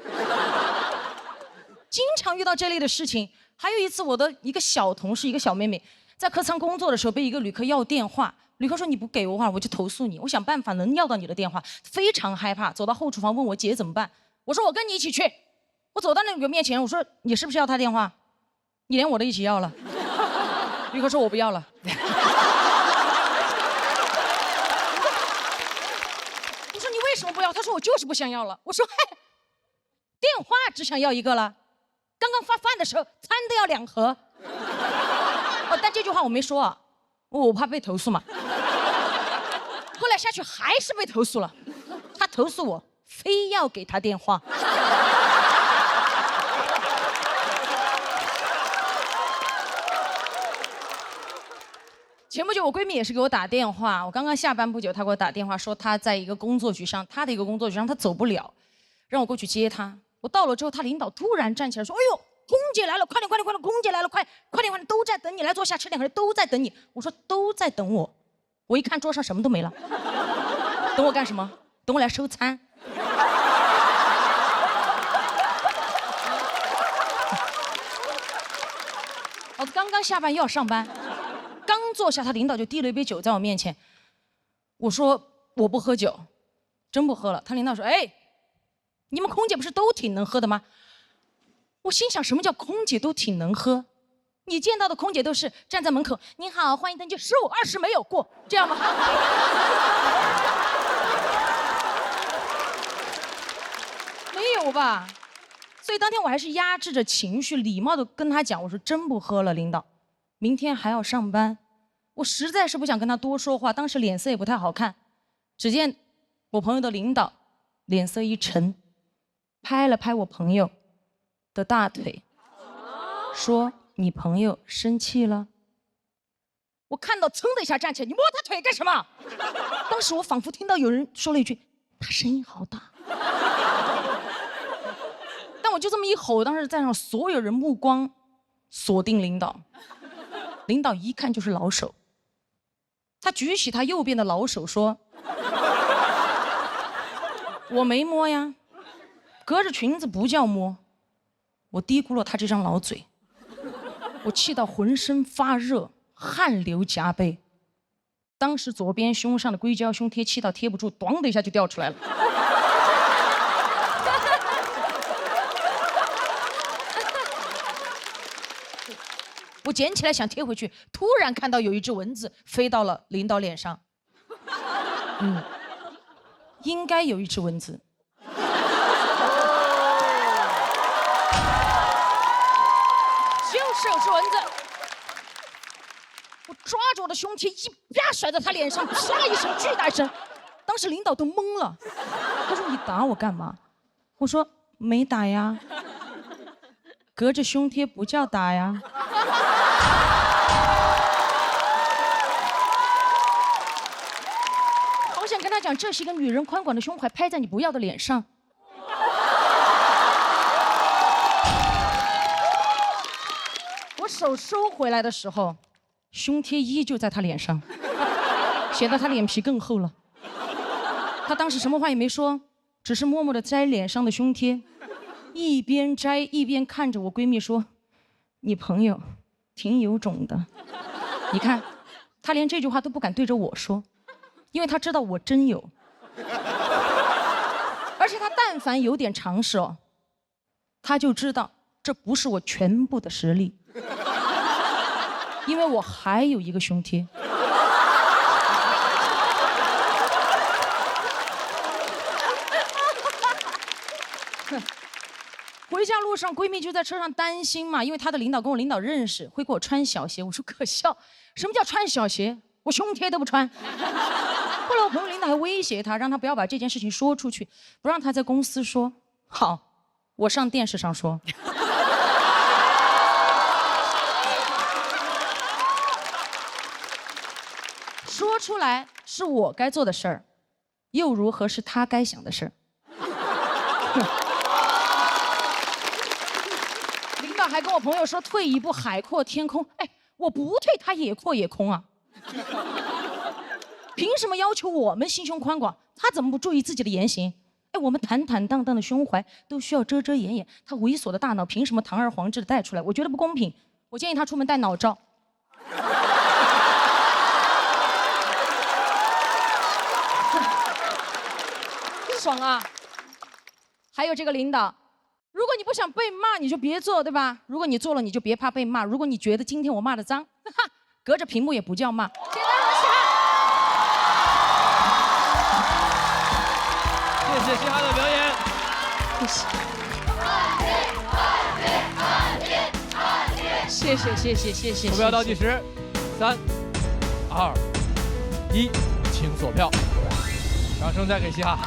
经常遇到这类的事情。还有一次，我的一个小同事，一个小妹妹，在客舱工作的时候被一个旅客要电话，旅客说你不给我话，我就投诉你。我想办法能要到你的电话，非常害怕，走到后厨房问我姐怎么办。我说我跟你一起去。我走到那个面前，我说你是不是要他电话？你连我都一起要了。旅客说我不要了。为什么不要？他说我就是不想要了。我说嗨，电话只想要一个了，刚刚发饭的时候餐都要2盒。但这句话我没说啊，我怕被投诉嘛。后来下去还是被投诉了，他投诉我非要给他电话。前不久我闺蜜也是给我打电话，我刚刚下班不久，她给我打电话说她在一个工作局上，她的一个工作局上她走不了，让我过去接她。我到了之后，她领导突然站起来说：“哎呦，空姐来了，快点，空姐来了，快点，都在等你，来坐下吃点，都在等你。”我说都在等我，我一看桌上什么都没了，等我干什么？等我来收餐。老子刚刚下班又要上班，刚坐下，他领导就递了一杯酒在我面前。我说我不喝酒，真不喝了。他领导说：“哎，你们空姐不是都挺能喝的吗？”我心想，什么叫空姐都挺能喝？你见到的空姐都是站在门口，您好，欢迎登机，15、20没有过，这样吗？没有吧？所以当天我还是压制着情绪，礼貌的跟他讲，我说真不喝了，领导，明天还要上班。我实在是不想跟他多说话，当时脸色也不太好看。只见我朋友的领导脸色一沉，拍了拍我朋友的大腿，说：“你朋友生气了？”我看到噌的一下站起来，你摸他腿干什么？当时我仿佛听到有人说了一句：“他声音好大。”但我就这么一吼，当时在场所有人目光锁定领导，领导一看就是老手，他举起他右边的老手说：“我没摸呀，隔着裙子不叫摸。”我低估了他这张老嘴，我气到浑身发热，汗流浃背。当时左边胸上的硅胶胸贴气到贴不住，咣的一下就掉出来了。我捡起来想贴回去，突然看到有一只蚊子飞到了领导脸上。应该有一只蚊子。就是有只蚊子。我抓着我的胸贴一啪甩在他脸上，啪一声巨大一声，当时领导都懵了。他说：“你打我干嘛？”我说：“没打呀，隔着胸贴不叫打呀。”好想跟他讲，这是一个女人宽广的胸怀拍在你不要的脸上。我手收回来的时候，胸贴依旧在他脸上，显得他脸皮更厚了。他当时什么话也没说，只是默默地摘脸上的胸贴，一边摘一边看着我闺蜜说：“你朋友挺有种的。”你看，他连这句话都不敢对着我说，因为他知道我真有。而且他但凡有点常识哦，他就知道这不是我全部的实力，因为我还有一个胸贴。回家路上，闺蜜就在车上担心嘛，因为她的领导跟我领导认识，会给我穿小鞋。我说可笑，什么叫穿小鞋？我胸贴都不穿。后来我朋友领导还威胁她，让她不要把这件事情说出去，不让她在公司说。好，我上电视上说。说出来是我该做的事儿，又如何是他该想的事儿？领导还跟我朋友说退一步海阔天空，哎，我不退他也阔也空啊！凭什么要求我们心胸宽广，他怎么不注意自己的言行？哎，我们坦坦荡荡的胸怀都需要遮遮掩掩，他猥琐的大脑凭什么堂而皇之的带出来？我觉得不公平，我建议他出门带脑罩。爽啊！还有这个领导，如果你不想被骂，你就别做，对吧？如果你做了，你就别怕被骂。如果你觉得今天我骂的脏，哈，隔着屏幕也不叫骂。谢谢大家喜欢。谢谢嘻哈的表演。谢谢。谢谢。投票倒计时，3、2、1，请锁票。掌声再给嘻哈。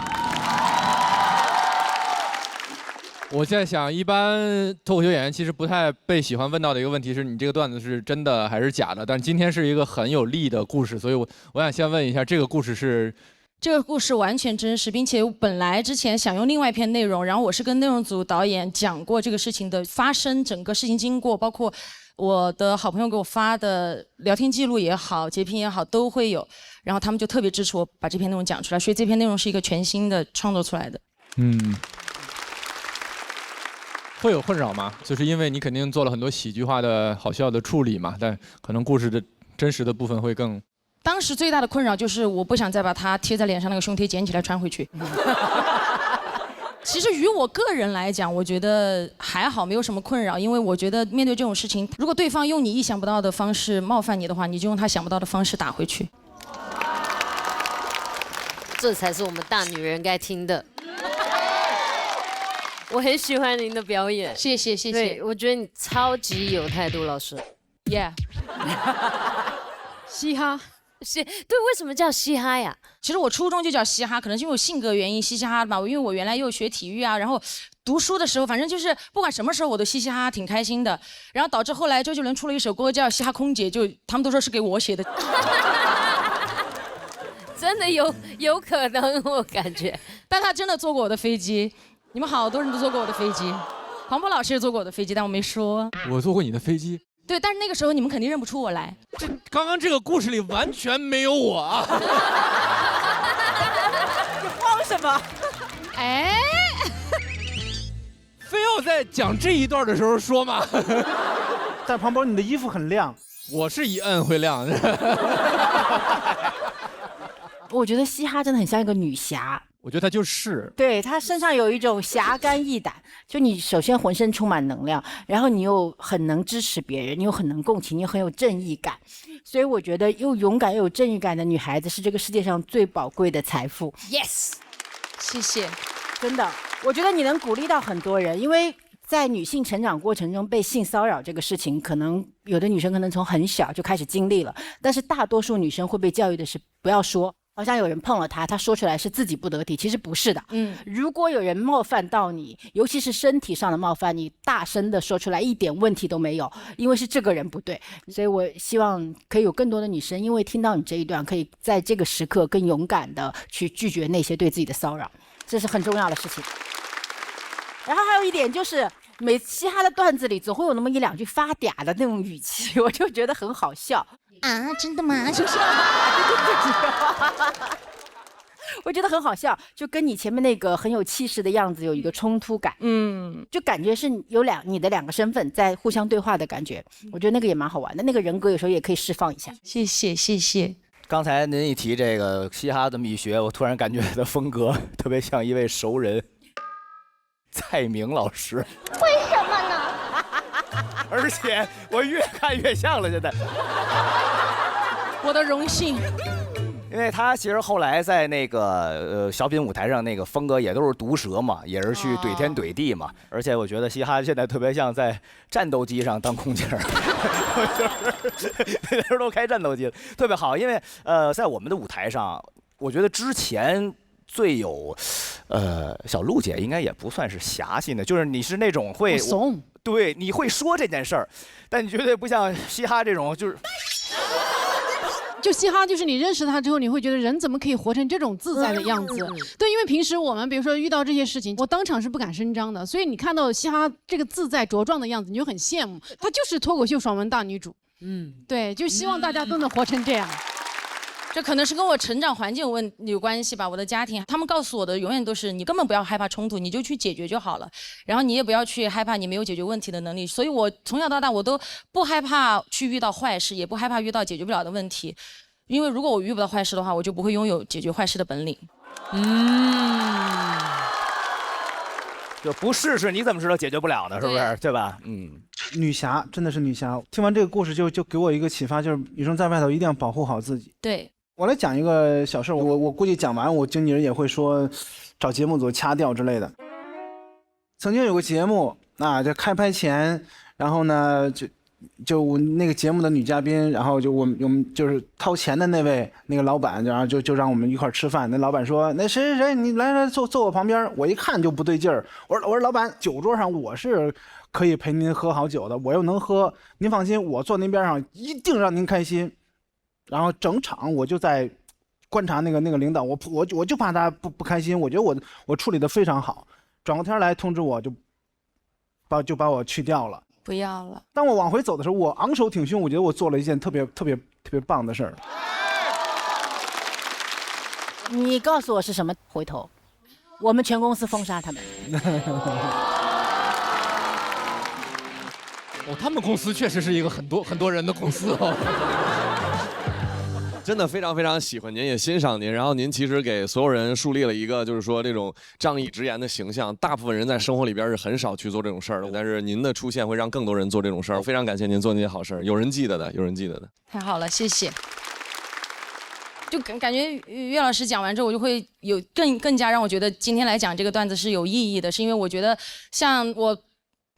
我在想，一般脱口秀演员其实不太被喜欢问到的一个问题是你这个段子是真的还是假的？但是今天是一个很有力的故事，所以我想先问一下，这个故事是这个故事完全真实，并且我本来之前想用另外一篇内容，然后我是跟内容组导演讲过这个事情的发生，整个事情经过，包括我的好朋友给我发的聊天记录也好，截屏也好，都会有。然后他们就特别支持我把这篇内容讲出来，所以这篇内容是一个全新的创作出来的。会有困扰吗？就是因为你肯定做了很多喜剧化的好笑的处理嘛，但可能故事的真实的部分会更。当时最大的困扰就是我不想再把它贴在脸上那个胸贴捡起来穿回去。其实于我个人来讲，我觉得还好，没有什么困扰，因为我觉得面对这种事情，如果对方用你意想不到的方式冒犯你的话，你就用他想不到的方式打回去。这才是我们大女人该听的。我很喜欢您的表演，谢谢谢谢。对，我觉得你超级有态度，老师。Yeah 嘻哈。对，为什么叫嘻哈呀？其实我初中就叫嘻哈，可能是因为我性格原因嘻嘻哈哈嘛。因为我原来又学体育啊，然后读书的时候，反正就是不管什么时候我都嘻嘻哈哈，挺开心的。然后导致后来周杰伦出了一首歌叫《嘻哈空姐》，就他们都说是给我写的。真的有可能，我感觉。但他真的坐过我的飞机，你们好多人都坐过我的飞机，黄渤老师也坐过我的飞机，但我没说。我坐过你的飞机。对，但是那个时候你们肯定认不出我来。刚刚这个故事里完全没有我啊！你慌什么？哎，非要在讲这一段的时候说吗？但庞博，你的衣服很亮。我是一摁会亮。我觉得嘻哈真的很像一个女侠。我觉得她就是，对，她身上有一种侠肝义胆，就你首先浑身充满能量，然后你又很能支持别人，你又很能共情，你又很有正义感，所以我觉得又勇敢又有正义感的女孩子是这个世界上最宝贵的财富。 Yes， 谢谢，真的，我觉得你能鼓励到很多人，因为在女性成长过程中被性骚扰这个事情，可能有的女生可能从很小就开始经历了，但是大多数女生会被教育的是不要说。好像有人碰了她说出来是自己不得体，其实不是的。如果有人冒犯到你，尤其是身体上的冒犯，你大声的说出来一点问题都没有，因为是这个人不对。所以我希望可以有更多的女生，因为听到你这一段，可以在这个时刻更勇敢的去拒绝那些对自己的骚扰，这是很重要的事情。然后还有一点就是，每嘻哈的段子里总会有那么一两句发嗲的那种语气，我就觉得很好笑。啊，真的吗？就是我觉得很好笑，就跟你前面那个很有气势的样子有一个冲突感，就感觉是有你的两个身份在互相对话的感觉，我觉得那个也蛮好玩的，那个人格有时候也可以释放一下。谢谢谢谢。刚才您一提这个嘻哈的秘学，我突然感觉他的风格特别像一位熟人，蔡明老师。为什么呢？而且我越看越像了，现在。我的荣幸。因为他其实后来在那个小品舞台上那个风格也都是毒舌嘛，也是去怼天怼地嘛。而且我觉得嘻哈现在特别像在战斗机上当空姐儿，就是那时候都开战斗机，特别好。因为在我们的舞台上，我觉得之前最有小璐姐应该也不算是侠性的，就是你是那种会怂，对，你会说这件事儿，但你绝对不像嘻哈这种就是。就嘻哈，就是你认识他之后，你会觉得人怎么可以活成这种自在的样子？对，因为平时我们比如说遇到这些事情，我当场是不敢声张的，所以你看到嘻哈这个自在茁壮的样子，你就很羡慕。她就是脱口秀爽文大女主，对，就希望大家都能活成这样。这可能是跟我成长环境有关系吧。我的家庭，他们告诉我的永远都是你根本不要害怕冲突，你就去解决就好了。然后你也不要去害怕你没有解决问题的能力。所以我从小到大我都不害怕去遇到坏事，也不害怕遇到解决不了的问题。因为如果我遇不到坏事的话，我就不会拥有解决坏事的本领。就不试试你怎么知道解决不了呢？是不是？对吧？女侠真的是女侠。听完这个故事就给我一个启发，就是女生在外头一定要保护好自己。对。我来讲一个小事，我估计讲完，我经纪人也会说找节目组掐掉之类的。曾经有个节目啊，就开拍前，然后呢就我那个节目的女嘉宾，然后就我们就是掏钱的那位那个老板，然后就让我们一块吃饭。那老板说：“那谁，你来坐我旁边。”我一看就不对劲儿，我说老板，酒桌上我是可以陪您喝好酒的，我又能喝，您放心，我坐您边上一定让您开心。然后整场我就在观察那个领导，我就怕他不开心，我觉得我处理的非常好，转过天来通知我就把我去掉了。不要了。当我往回走的时候，我昂首挺胸，我觉得我做了一件特别棒的事儿。你告诉我是什么？回头，我们全公司封杀他们。哦，他们公司确实是一个很多人的公司哦。真的非常非常喜欢您，也欣赏您。然后您其实给所有人树立了一个，就是说这种仗义直言的形象。大部分人在生活里边是很少去做这种事儿的，但是您的出现会让更多人做这种事儿。非常感谢您做那些好事儿，有人记得的，有人记得的。太好了，谢谢。就感觉岳老师讲完之后，我就会有更加让我觉得今天来讲这个段子是有意义的，是因为我觉得像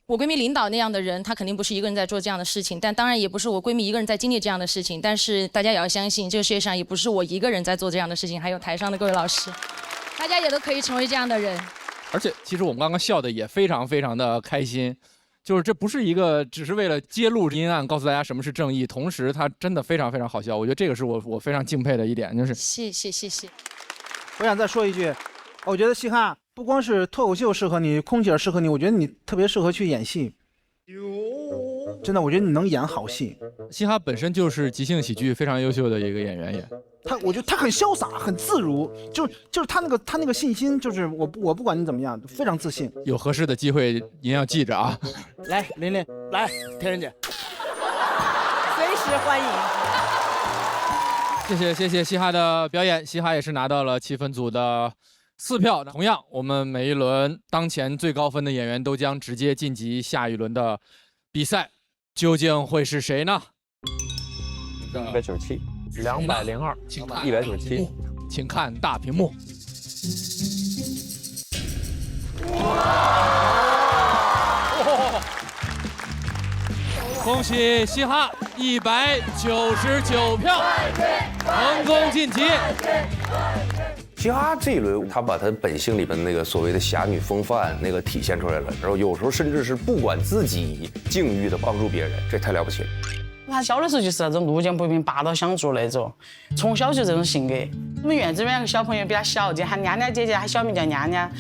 我闺蜜领导那样的人，她肯定不是一个人在做这样的事情，但当然也不是我闺蜜一个人在经历这样的事情。但是大家也要相信，这个世界上也不是我一个人在做这样的事情，还有台上的各位老师，大家也都可以成为这样的人。而且其实我们刚刚笑的也非常非常的开心，就是这不是一个只是为了揭露阴暗，告诉大家什么是正义，同时它真的非常非常好笑。我觉得这个是我非常敬佩的一点，就是谢谢。我想再说一句，我觉得嘻哈不光是脱口秀适合你，空姐适合你，我觉得你特别适合去演戏。真的，我觉得你能演好戏。嘻哈本身就是即兴喜剧非常优秀的一个演员也。我觉得他很潇洒，很自如，就是他那个信心，就是我不管你怎么样，非常自信。有合适的机会您要记着啊。来，琳琳，来，天人姐，随时欢迎。谢谢嘻哈的表演，嘻哈也是拿到了气氛组的4票。同样，我们每一轮当前最高分的演员都将直接晋级下一轮的比赛，究竟会是谁呢？197、202、197，请看大屏幕。恭喜嘻哈199票，成功晋级。嘻哈这一轮，他把他本性里边那个所谓的侠女风范那个体现出来了，然后有时候甚至是不管自己境遇的帮助别人，这太了不起了。他小的时候就是那种路见不平拔刀相助那种，从小就这种性格。我们院子里面有个小朋友比他小，就喊娘娘姐姐，他小名叫娘娘。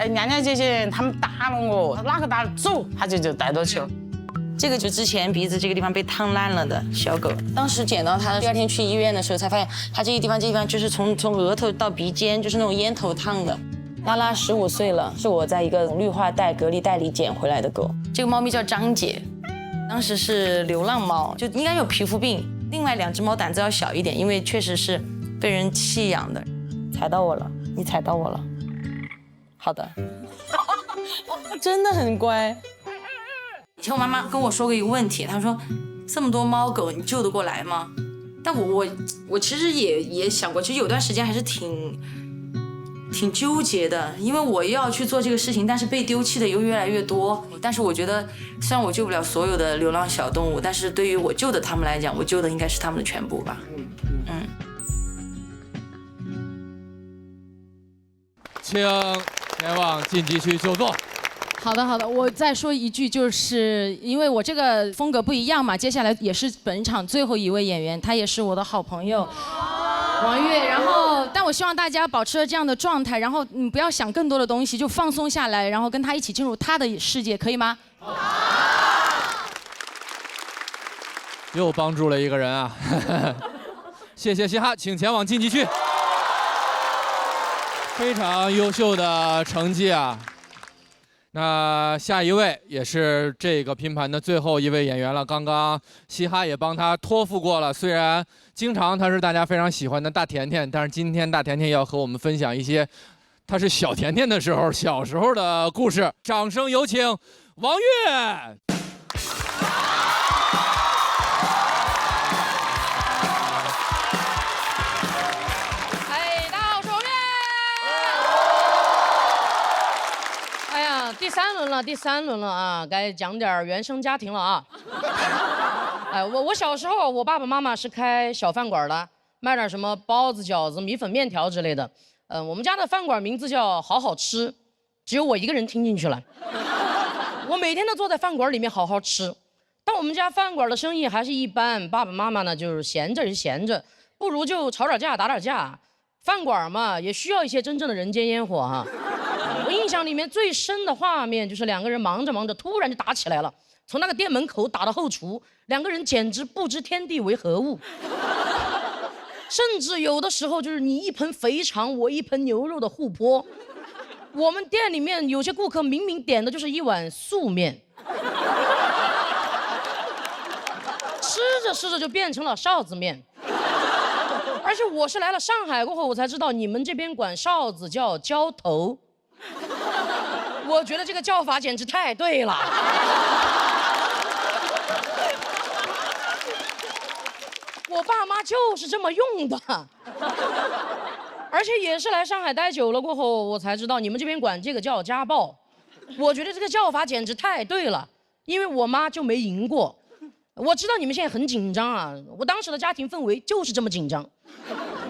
娘娘姐姐他们打了我，哪个打了走，他就带到去了。这个就之前鼻子这个地方被烫烂了的小狗，当时捡到它，第2天去医院的时候才发现，它这个地方就是从额头到鼻尖，就是那种烟头烫的。拉拉15岁了，是我在一个绿化带隔离带里捡回来的狗。这个猫咪叫张姐，当时是流浪猫，就应该有皮肤病。另外2只猫胆子要小一点，因为确实是被人弃养的。踩到我了，你踩到我了。好的，真的很乖。以前我妈妈跟我说过一个问题，她说这么多猫狗你救得过来吗？但我其实也想过，其实有段时间还是挺纠结的，因为我要去做这个事情，但是被丢弃的又越来越多。但是我觉得虽然我救不了所有的流浪小动物，但是对于我救的他们来讲，我救的应该是他们的全部吧。请前往晋级区就座。好的，我再说一句，就是因为我这个风格不一样嘛，接下来也是本场最后一位演员，他也是我的好朋友王悦。然后，但我希望大家保持这样的状态，然后你不要想更多的东西，就放松下来，然后跟他一起进入他的世界，可以吗？又帮助了一个人啊！谢谢嘻哈，请前往晋级区。非常优秀的成绩啊！那下一位也是这个拼盘的最后一位演员了。刚刚嘻哈也帮他托付过了，虽然经常他是大家非常喜欢的大甜甜，但是今天大甜甜要和我们分享一些他是小甜甜的时候小时候的故事。掌声有请王悦。第三轮了啊，该讲点原生家庭了啊。哎，我小时候，我爸爸妈妈是开小饭馆的，卖点什么包子、饺子、米粉、面条之类的。我们家的饭馆名字叫好好吃，只有我一个人听进去了。我每天都坐在饭馆里面好好吃，但我们家饭馆的生意还是一般，爸爸妈妈呢就是闲着，不如就吵点架、打点架。饭馆嘛，也需要一些真正的人间烟火哈。我印象里面最深的画面就是两个人忙着忙着，突然就打起来了，从那个店门口打到后厨，两个人简直不知天地为何物。甚至有的时候就是你一盆肥肠，我一盆牛肉的互泼。我们店里面有些顾客明明点的就是一碗素面，吃着吃着就变成了臊子面。而且我是来了上海过后，我才知道你们这边管臊子叫浇头。我觉得这个叫法简直太对了。我爸妈就是这么用的，而且也是来上海待久了过后，我才知道你们这边管这个叫家暴。我觉得这个叫法简直太对了，因为我妈就没赢过。我知道你们现在很紧张啊，我当时的家庭氛围就是这么紧张。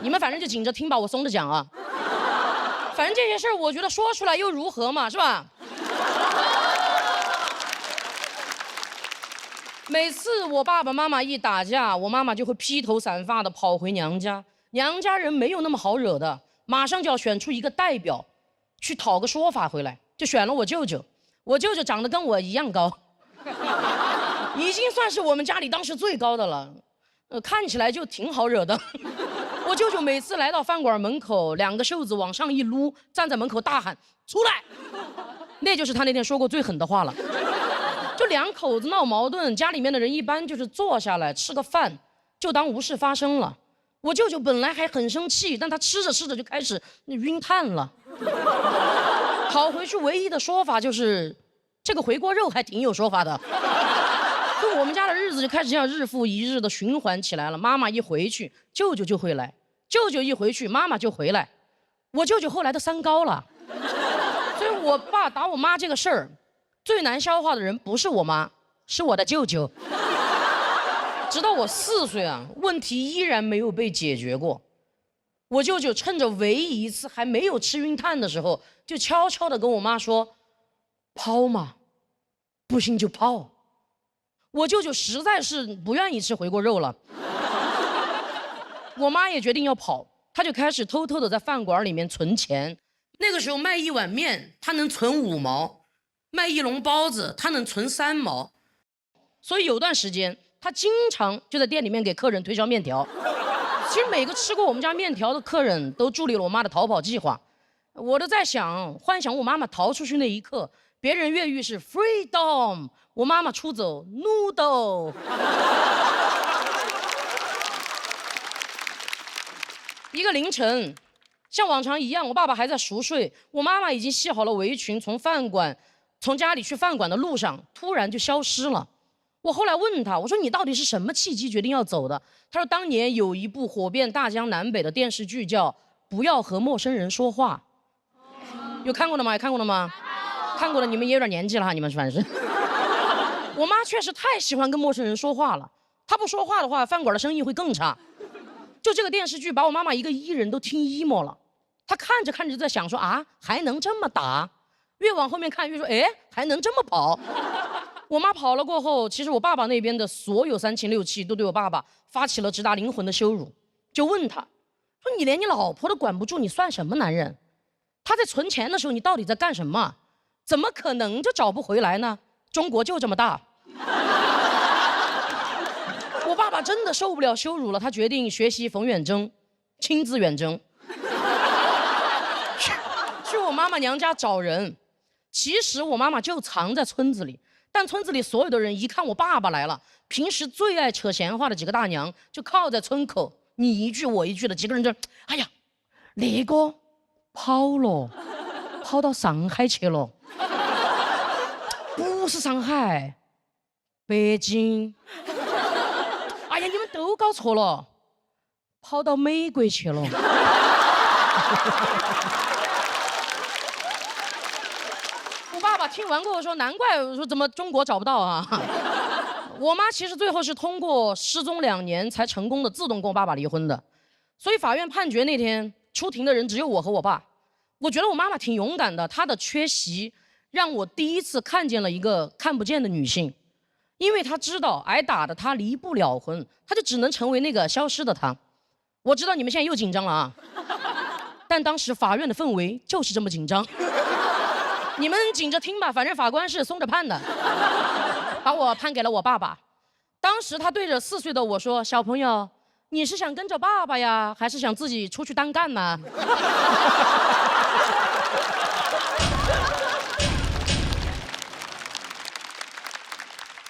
你们反正就紧着听吧，我松着讲啊。反正这些事儿，我觉得说出来又如何嘛，是吧？每次我爸爸妈妈一打架，我妈妈就会披头散发的跑回娘家。娘家人没有那么好惹的，马上就要选出一个代表，去讨个说法回来，就选了我舅舅。我舅舅长得跟我一样高，已经算是我们家里当时最高的了，看起来就挺好惹的。我舅舅每次来到饭馆门口，两个袖子往上一撸，站在门口大喊出来，那就是他那天说过最狠的话了。就两口子闹矛盾，家里面的人一般就是坐下来吃个饭，就当无事发生了。我舅舅本来还很生气，但他吃着吃着就开始晕碳了。跑回去唯一的说法就是这个回锅肉还挺有说法的。就我们家的日子就开始这样日复一日的循环起来了。妈妈一回去，舅舅就会来；舅舅一回去，妈妈就回来。我舅舅后来都三高了，所以我爸打我妈这个事儿，最难消化的人不是我妈，是我的舅舅。直到我4岁啊，问题依然没有被解决过。我舅舅趁着唯一一次还没有吃晕碳的时候，就悄悄地跟我妈说：“抛嘛，不行就抛。”我舅舅实在是不愿意吃回锅肉了，我妈也决定要跑，她就开始偷偷的在饭馆里面存钱。那个时候卖一碗面，她能存5毛；卖一笼包子，她能存3毛。所以有段时间，她经常就在店里面给客人推销面条。其实每个吃过我们家面条的客人都助力了我妈的逃跑计划。我都在想，幻想我妈妈逃出去那一刻，别人越狱是 freedom， 我妈妈出走 noodle。一个凌晨，像往常一样，我爸爸还在熟睡，我妈妈已经系好了围裙，从家里去饭馆的路上，突然就消失了。我后来问他，我说你到底是什么契机决定要走的？他说当年有一部火遍大江南北的电视剧叫《不要和陌生人说话》，有看过的吗？有看过的吗？看过的你们也有点年纪了哈，你们反正是。我妈确实太喜欢跟陌生人说话了，她不说话的话，饭馆的生意会更差。就这个电视剧把我妈妈一个艺人都听 emo 了，她看着看着就在想说啊，还能这么打？越往后面看越说，哎，还能这么跑？我妈跑了过后，其实我爸爸那边的所有3亲6戚都对我爸爸发起了直达灵魂的羞辱，就问他说：“你连你老婆都管不住，你算什么男人？他在存钱的时候，你到底在干什么？怎么可能就找不回来呢？中国就这么大。”我爸爸真的受不了羞辱了，他决定学习冯远征，亲自远征，去我妈妈娘家找人。其实我妈妈就藏在村子里。但村子里所有的人一看我爸爸来了，平时最爱扯闲话的几个大娘就靠在村口，你一句我一句的，几个人就，哎呀，那个跑了，跑到上海去了，不是上海，北京。哎呀，你们都搞错了，跑到美国去了。爸爸听完过后说：“难怪我说怎么中国找不到啊！”我妈其实最后是通过失踪2年才成功的自动跟我爸爸离婚的，所以法院判决那天出庭的人只有我和我爸。我觉得我妈妈挺勇敢的，她的缺席让我第一次看见了一个看不见的女性，因为她知道挨打的她离不了婚，她就只能成为那个消失的她。我知道你们现在又紧张了啊！但当时法院的氛围就是这么紧张。你们紧着听吧，反正法官是松着判的，把我判给了我爸爸。当时他对着4岁的我说：“小朋友，你是想跟着爸爸呀，还是想自己出去单干呢？”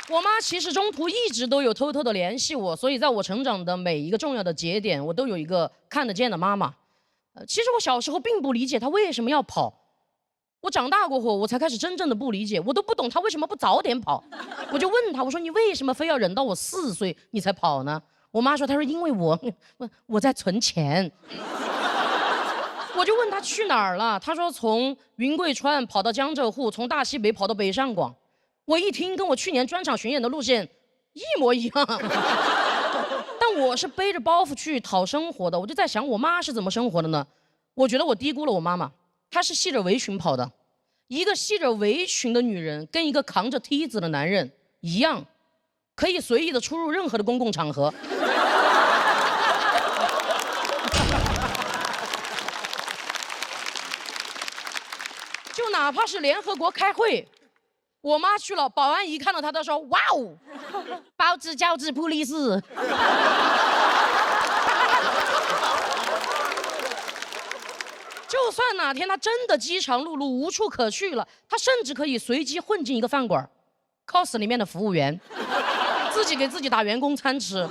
我妈其实中途一直都有偷偷的联系我，所以在我成长的每一个重要的节点，我都有一个看得见的妈妈。其实我小时候并不理解她为什么要跑，我长大过后我才开始真正的不理解，我都不懂她为什么不早点跑。我就问她，我说你为什么非要忍到我4岁你才跑呢？我妈说，她说因为我在存钱。我就问她去哪儿了，她说从云贵川跑到江浙沪，从大西北跑到北上广。我一听，跟我去年专场巡演的路线一模一样。但我是背着包袱去讨生活的，我就在想，我妈是怎么生活的呢？我觉得我低估了我妈妈，她是系着围裙跑的。一个系着围裙的女人，跟一个扛着梯子的男人一样，可以随意的出入任何的公共场合。就哪怕是联合国开会。我妈去了，保安一看到她，她说：“哇哦，包子饺子普利斯。”就算哪天她真的饥肠辘辘无处可去了，她甚至可以随机混进一个饭馆 ，cos 里面的服务员，自己给自己打员工餐吃，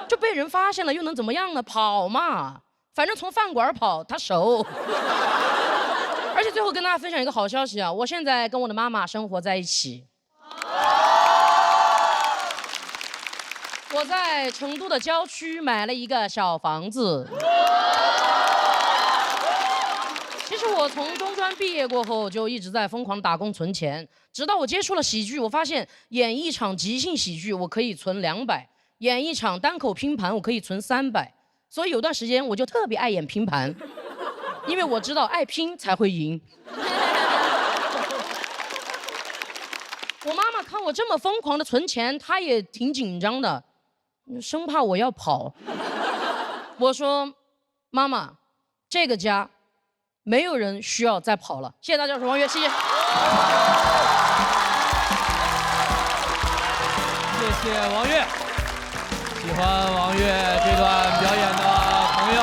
就被人发现了又能怎么样呢？跑嘛，反正从饭馆跑她熟。而且最后跟大家分享一个好消息啊，我现在跟我的妈妈生活在一起。我在成都的郊区买了一个小房子。其实我从中专毕业过后就一直在疯狂打工存钱，直到我接触了喜剧，我发现演一场即兴喜剧我可以存200，演一场单口拼盘我可以存300，所以有段时间我就特别爱演拼盘。因为我知道爱拼才会赢。我妈妈看我这么疯狂的存钱，她也挺紧张的，生怕我要跑。我说：“妈妈，这个家没有人需要再跑了。”谢谢大家，我是王悦，谢谢。谢谢王悦。喜欢王悦这段表演的朋友。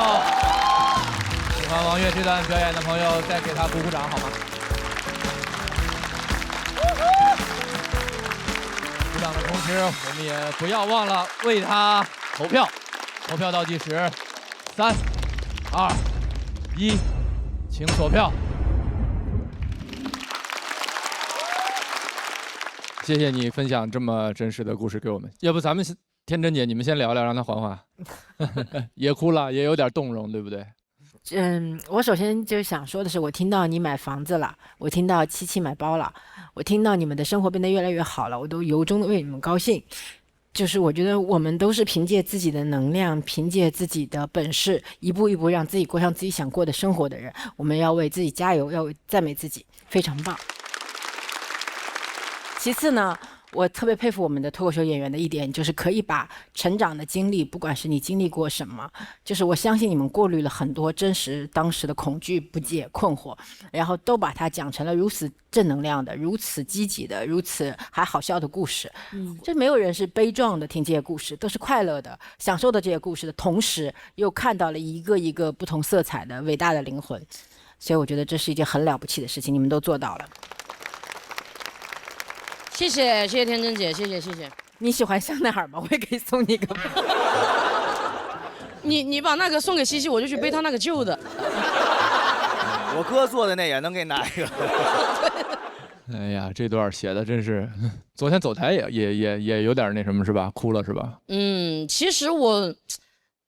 喜欢王悦这段表演的朋友，再给他鼓鼓掌好吗？鼓掌的同时，我们也不要忘了为他投票。投票倒计时，3、2、1，请锁票。谢谢你分享这么真实的故事给我们。要不咱们天真姐，你们先聊聊，让她缓缓。也哭了，也有点动容，对不对？我首先就想说的是，我听到你买房子了，我听到七七买包了，我听到你们的生活变得越来越好了，我都由衷的为你们高兴。就是我觉得我们都是凭借自己的能量，凭借自己的本事，一步一步让自己过上自己想过的生活的人，我们要为自己加油，要赞美自己，非常棒。其次呢，我特别佩服我们的脱口秀演员的一点，就是可以把成长的经历，不管是你经历过什么，就是我相信你们过滤了很多真实当时的恐惧、不解、困惑，然后都把它讲成了如此正能量的、如此积极的、如此还好笑的故事。这没有人是悲壮的听这些故事，都是快乐的、享受的这些故事的同时，又看到了一个一个不同色彩的伟大的灵魂。所以我觉得这是一件很了不起的事情，你们都做到了。谢谢谢谢天真姐，谢谢谢谢。你喜欢香奈儿吗？我也可以送你一个。你把那个送给西西，我就去背他那个旧的。我哥做的那也能给你拿一个。哎呀，这段写的真是，昨天走台也有点那什么是吧？哭了是吧？其实我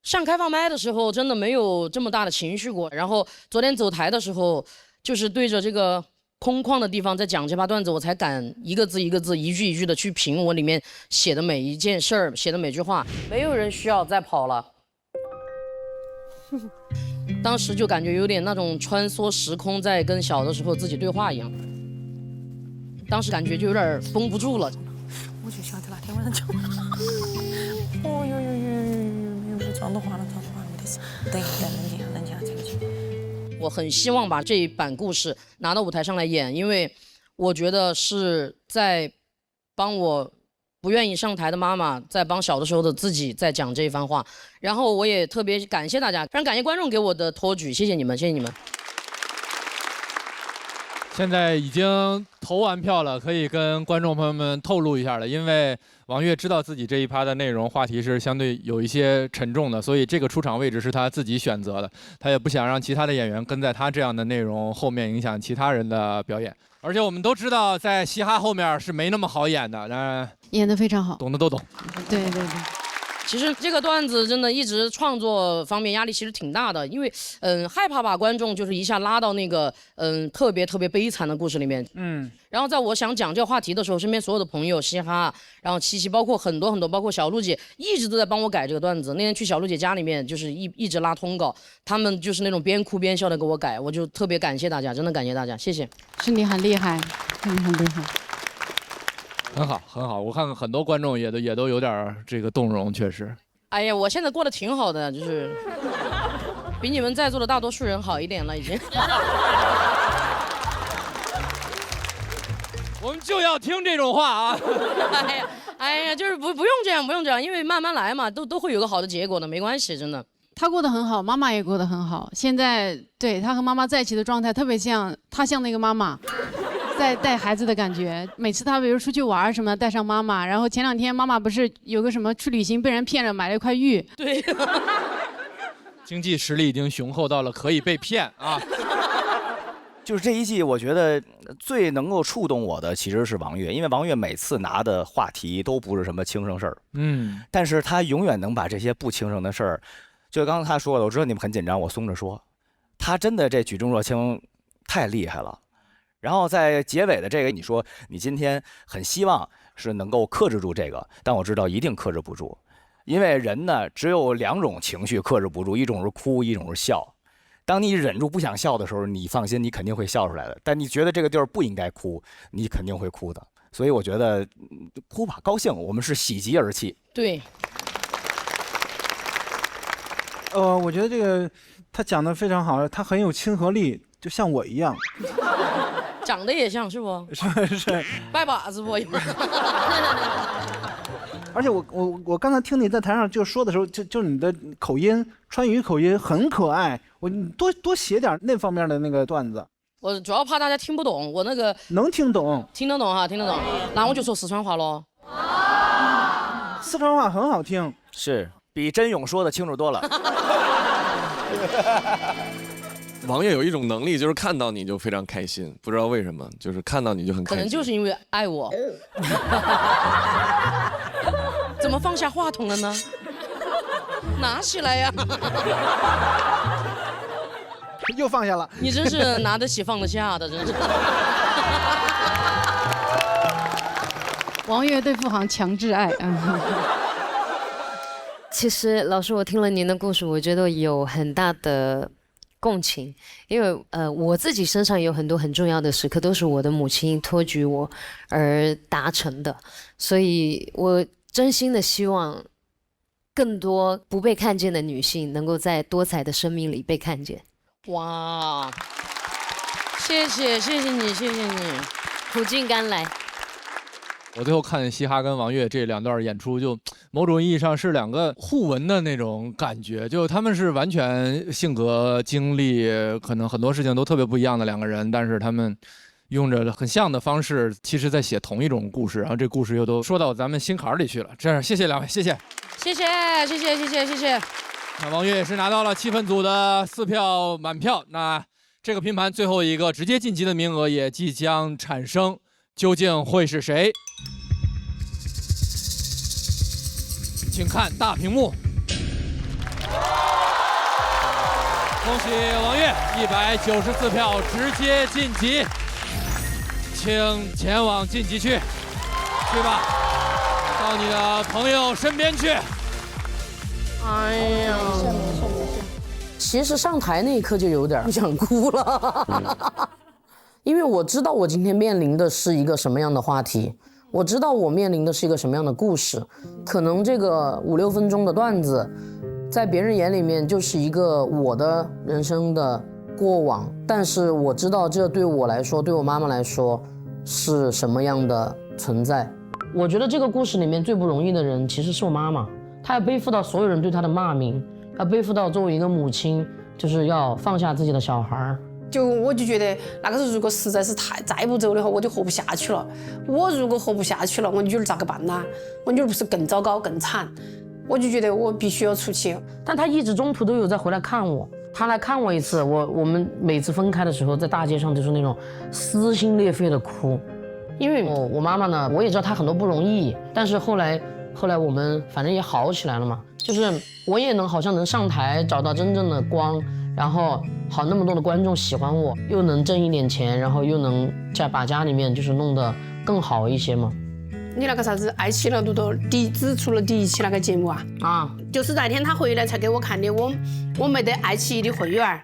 上开放麦的时候真的没有这么大的情绪过，然后昨天走台的时候，就是对着这个空旷的地方在讲这把段子，我才敢一个字一个字、一句一句的去评我里面写的每一件事儿、写的每句话。没有人需要再跑了。当时就感觉有点那种穿梭时空，在跟小的时候自己对话一样。当时感觉就有点绷不住了。我就晓得那天晚上就，哦哟，妆都化了，没得事。等一下，冷静下，这个情。我很希望把这一版故事拿到舞台上来演，因为我觉得是在帮我不愿意上台的妈妈，在帮小的时候的自己在讲这一番话。然后我也特别感谢大家，非常感谢观众给我的托举，谢谢你们，谢谢你们。现在已经投完票了，可以跟观众朋友们透露一下了。因为王悦知道自己这一趴的内容话题是相对有一些沉重的，所以这个出场位置是他自己选择的。他也不想让其他的演员跟在他这样的内容后面影响其他人的表演。而且我们都知道，在嘻哈后面是没那么好演的，当然演得非常好，懂的都懂。对对对。其实这个段子真的一直创作方面压力其实挺大的，因为害怕把观众就是一下拉到那个特别悲惨的故事里面。然后在我想讲这个话题的时候，身边所有的朋友嘻哈，然后七七，包括很多包括小璐姐，一直都在帮我改这个段子。那天去小璐姐家里面，就是一直拉通稿，他们就是那种边哭边笑的给我改，我就特别感谢大家，真的感谢大家，谢谢。是你很厉害，你很厉害。很好，很好，我看很多观众也都有点这个动容，确实。哎呀，我现在过得挺好的，就是比你们在座的大多数人好一点了，已经。我们就要听这种话啊！哎呀，就是不用这样，不用这样，因为慢慢来嘛，都会有个好的结果的，没关系，真的。他过得很好，妈妈也过得很好。现在对他和妈妈在一起的状态，特别像他像那个妈妈。在带孩子的感觉，每次他比如出去玩什么，带上妈妈，然后前2天妈妈不是有个什么去旅行被人骗了，买了一块玉，对，经济实力已经雄厚到了可以被骗啊。就是这一季，我觉得最能够触动我的其实是王悦，因为王悦每次拿的话题都不是什么轻声事儿，但是他永远能把这些不轻声的事儿，就刚刚他说的，我知道你们很紧张，我松着说，他真的这举重若轻，太厉害了。然后在结尾的这个，你说你今天很希望是能够克制住这个，但我知道一定克制不住，因为人呢只有2种情绪克制不住，一种是哭，一种是笑。当你忍住不想笑的时候，你放心，你肯定会笑出来的。但你觉得这个地儿不应该哭，你肯定会哭的。所以我觉得哭吧，高兴，我们是喜极而泣。对。我觉得这个他讲的非常好，他很有亲和力，就像我一样。长得也像是不？是。拜把子不？而且我刚才听你在台上就说的时候，就你的口音，川渝口音很可爱。你多写点那方面的那个段子。我主要怕大家听不懂，我那个能听懂，听得懂哈，听得懂。那我就说四川话喽。四川话很好听，是比真勇说的清楚多了。王悦有一种能力，就是看到你就非常开心，不知道为什么，就是看到你就很开心。可能就是因为爱我。怎么放下话筒了呢？拿起来呀！又放下了。你真是拿得起放得下的，真是。王悦对付航强制爱。其实老师，我听了您的故事，我觉得有很大的共情，因为我自己身上有很多很重要的时刻，都是我的母亲托举我而达成的，所以我真心的希望更多不被看见的女性能够在多彩的生命里被看见。哇，谢谢你，谢谢你，苦尽甘来。我最后看嘻哈跟王悦这2段演出，就某种意义上是2个互文的那种感觉，就他们是完全性格、经历，可能很多事情都特别不一样的2个人，但是他们用着很像的方式，其实在写同一种故事，然后这故事又都说到咱们心坎里去了。这样，谢谢2位，谢谢，谢谢。那王悦也是拿到了气氛组的4票满票，那这个拼盘最后一个直接晋级的名额也即将产生，究竟会是谁？请看大屏幕。恭喜王悦194票直接晋级，请前往晋级区，去吧，到你的朋友身边去。哎呀，没事。其实上台那一刻就有点不想哭了，因为我知道我今天面临的是一个什么样的话题，我知道我面临的是一个什么样的故事，可能这个5、6分钟的段子，在别人眼里面就是一个我的人生的过往，但是我知道这对我来说，对我妈妈来说是什么样的存在。我觉得这个故事里面最不容易的人其实是我妈妈，她要背负到所有人对她的骂名，要背负到作为一个母亲，就是要放下自己的小孩。我就觉得那个时候如果实在是再不走的话，我就活不下去了。我如果活不下去了，我女儿咋个办呢？我女儿不是更糟糕更惨？我就觉得我必须要出去。但她一直中途都有在回来看我，她来看我一次，我们每次分开的时候，在大街上就是那种撕心裂肺的哭。因为我妈妈呢，我也知道她很多不容易，但是后来我们反正也好起来了嘛，就是我也好像能上台找到真正的光，然后好那么多的观众喜欢我，又能挣一点钱，然后又能把家里面就是弄得更好一些嘛。你那个啥子爱奇艺录到只出了第1期那个节目啊？就是那天他回来才给我看的，我没得爱奇艺的会员。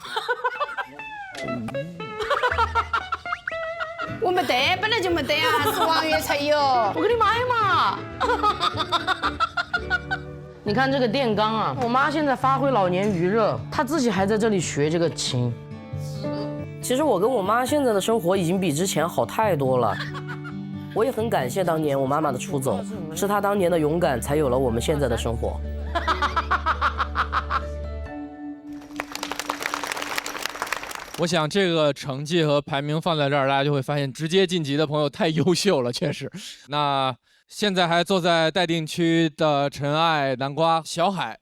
我没得，本来就没得啊，是王月才有。我给你买嘛。你看这个电钢啊，我妈现在发挥老年余热，她自己还在这里学这个琴。其实我跟我妈现在的生活已经比之前好太多了。我也很感谢当年我妈妈的出走，是她当年的勇敢，才有了我们现在的生活。我想这个成绩和排名放在这儿，大家就会发现直接晋级的朋友太优秀了，确实。那现在还坐在待定区的陈爱、南瓜、小海，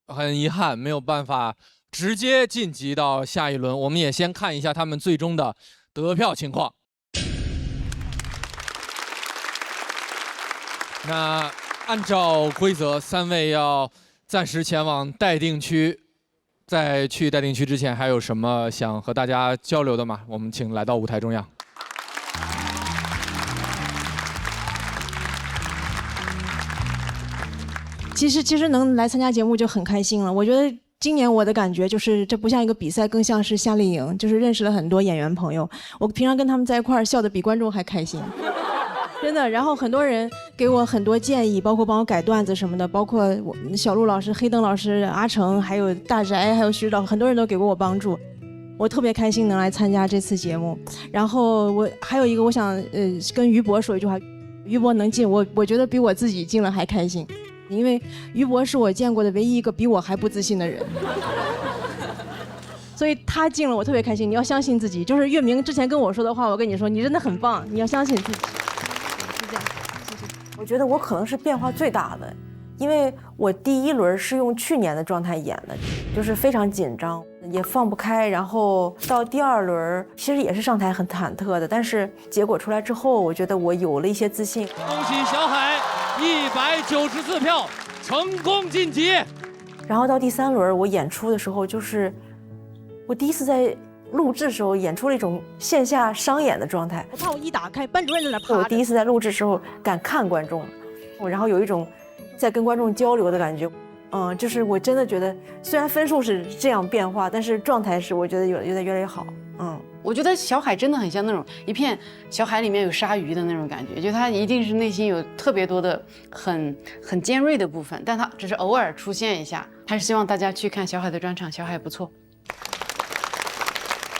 很遗憾没有办法直接晋级到下一轮。我们也先看一下他们最终的得票情况。那按照规则，3位要暂时前往待定区。在去待定区之前，还有什么想和大家交流的吗？我们请来到舞台中央。其实能来参加节目就很开心了。我觉得今年我的感觉就是，这不像一个比赛，更像是夏令营，就是认识了很多演员朋友。我平常跟他们在一块儿笑得比观众还开心。真的，然后很多人给我很多建议，包括帮我改段子什么的，包括小陆老师、黑灯老师、阿成，还有大宅，还有徐指导，很多人都给过我帮助。我特别开心能来参加这次节目。然后我还有一个，我想跟于博说一句话，于博能进，我觉得比我自己进了还开心，因为于博是我见过的唯一一个比我还不自信的人。所以他进了，我特别开心。你要相信自己，就是岳明之前跟我说的话，我跟你说，你真的很棒，你要相信自己。我觉得我可能是变化最大的，因为我第1轮是用去年的状态演的，就是非常紧张，也放不开。然后到第2轮，其实也是上台很忐忑的，但是结果出来之后，我觉得我有了一些自信。恭喜小海194票，成功晋级。然后到第3轮，我演出的时候，就是我第一次在录制时候演出了一种线下商演的状态。我怕我一打开，班主任在那趴着。我第一次在录制时候敢看观众，然后有一种在跟观众交流的感觉。就是我真的觉得，虽然分数是这样变化，但是状态是我觉得有点越来越好。我觉得小海真的很像那种一片小海里面有鲨鱼的那种感觉，就他一定是内心有特别多的很尖锐的部分，但他只是偶尔出现一下。还是希望大家去看小海的专场，小海不错。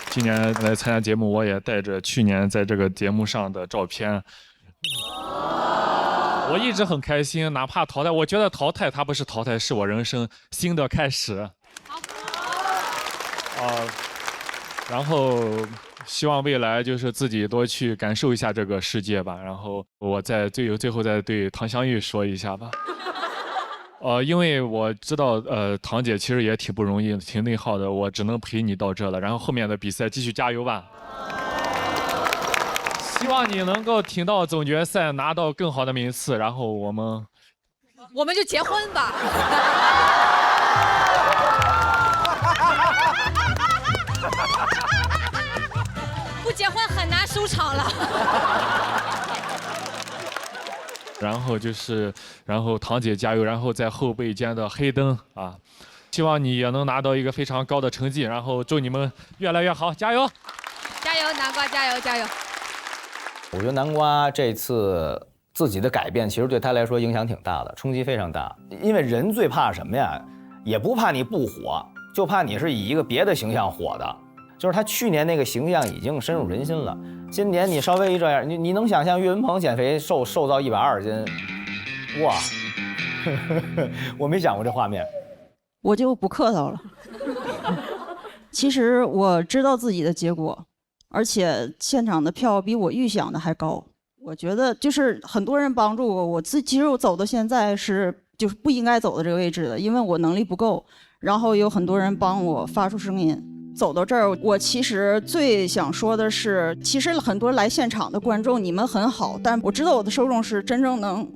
今年来参加节目，我也带着去年在这个节目上的照片。我一直很开心，哪怕淘汰，我觉得淘汰它不是淘汰，是我人生新的开始。然后希望未来就是自己多去感受一下这个世界吧。然后我再最后再对唐湘玉说一下吧。因为我知道，堂姐其实也挺不容易，挺内耗的，我只能陪你到这了。然后后面的比赛继续加油吧。希望你能够挺到总决赛，拿到更好的名次，然后我们就结婚吧。不结婚很难收场了。然后堂姐加油，然后在后备间的黑灯啊，希望你也能拿到一个非常高的成绩，然后祝你们越来越好，加油！加油，南瓜，加油，加油！我觉得南瓜这次自己的改变，其实对他来说影响挺大的，冲击非常大。因为人最怕什么呀？也不怕你不火，就怕你是以一个别的形象火的。就是他去年那个形象已经深入人心了，今年你稍微一这样，你能想象岳云鹏减肥瘦到120斤，哇，我没想过这画面。我就不客套了。其实我知道自己的结果，而且现场的票比我预想的还高。我觉得就是很多人帮助我，其实我走到现在就是不应该走到这个位置的，因为我能力不够。然后有很多人帮我发出声音，走到这儿，我其实最想说的是，其实很多来现场的观众你们很好，但我知道我的受众是真正能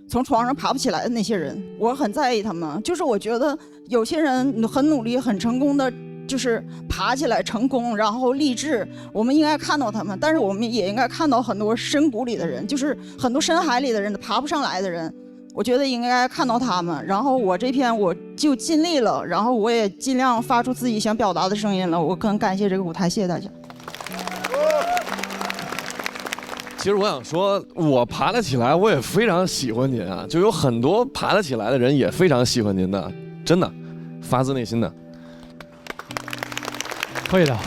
从床上爬不起来的那些人，我很在意他们。就是我觉得有些人很努力、很成功的，就是爬起来成功，然后励志，我们应该看到他们，但是我们也应该看到很多深谷里的人，就是很多深海里的人，爬不上来的人。我觉得应该看到他们，然后我这篇我就尽力了，然后我也尽量发出自己想表达的声音了。我很感谢这个舞台，谢谢大家。其实我想说，我爬得起来，我也非常喜欢您啊，就有很多爬得起来的人也非常喜欢您的，真的，发自内心的。会的，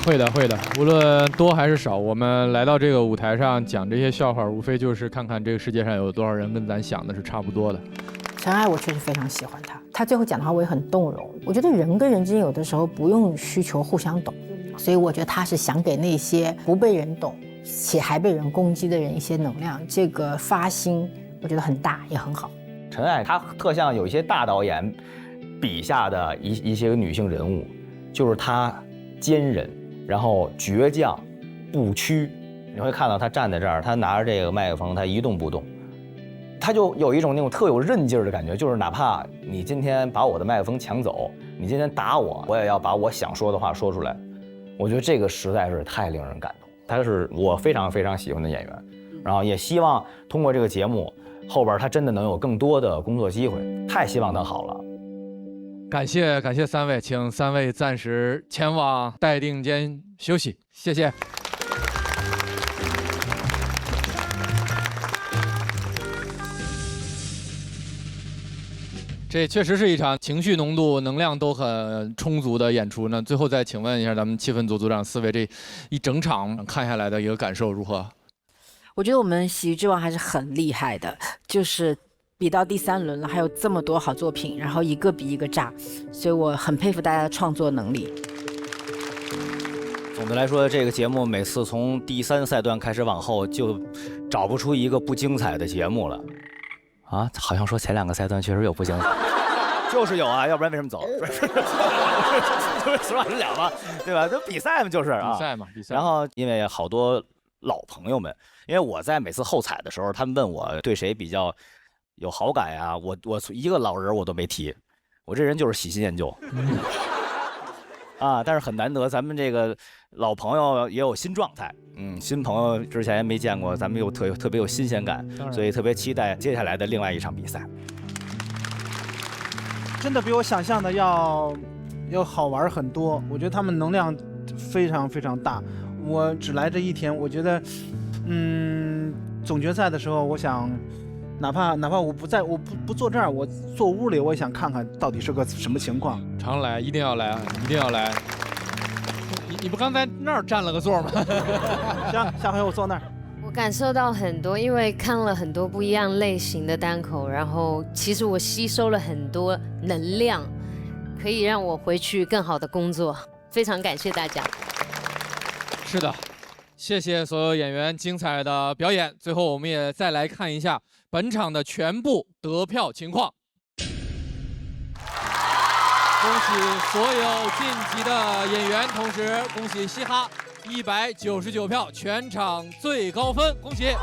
无论多还是少，我们来到这个舞台上讲这些笑话，无非就是看看这个世界上有多少人跟咱想的是差不多的。陈爱，我确实非常喜欢他最后讲的话我也很动容。我觉得人跟人之间有的时候不用需求互相懂，所以我觉得他是想给那些不被人懂且还被人攻击的人一些能量，这个发心我觉得很大也很好。陈爱她特像有一些大导演笔下的一些女性人物，就是她坚韧，然后倔强，不屈。你会看到她站在这儿，她拿着这个麦克风，她一动不动，她就有一种那种特有韧劲儿的感觉，就是哪怕你今天把我的麦克风抢走，你今天打我，我也要把我想说的话说出来。我觉得这个实在是太令人感动，她是我非常非常喜欢的演员，然后也希望通过这个节目后边她真的能有更多的工作机会，太希望她好了。感谢3位，请3位暂时前往待定间休息，谢谢。这确实是一场情绪浓度、能量都很充足的演出。那最后再请问一下咱们气氛组组长4位，这一整场看下来的一个感受如何？我觉得我们喜剧之王还是很厉害的，就是比到第3轮了，还有这么多好作品，然后一个比一个炸，所以我很佩服大家的创作能力。总的来说，这个节目每次从第3赛段开始往后，就找不出一个不精彩的节目了。啊，好像说前2个赛段确实有不精彩，就是有啊，要不然为什么走？实话实讲吧，对吧？就比赛嘛，就是啊，比赛嘛，比赛。然后因为好多老朋友们，因为我在每次后采的时候，他们问我对谁比较有好感呀，我一个老人我都没提，我这人就是喜新厌旧。啊，但是很难得，咱们这个老朋友也有新状态，新朋友之前没见过，咱们又特别有新鲜感，所以特别期待接下来的另外一场比赛。真的比我想象的要好玩很多，我觉得他们能量非常非常大。我只来这1天，我觉得，总决赛的时候，我想，哪怕我不坐这儿，我坐屋里，我也想看看到底是个什么情况。常来，一定要来，一定要来。你不刚才那儿占了个座吗？行，下回我坐那儿。我感受到很多，因为看了很多不一样类型的单口，然后其实我吸收了很多能量，可以让我回去更好的工作。非常感谢大家。是的，谢谢所有演员精彩的表演。最后我们也再来看一下本场的全部得票情况。恭喜所有晋级的演员，同时恭喜嘻哈199票，全场最高分，恭喜！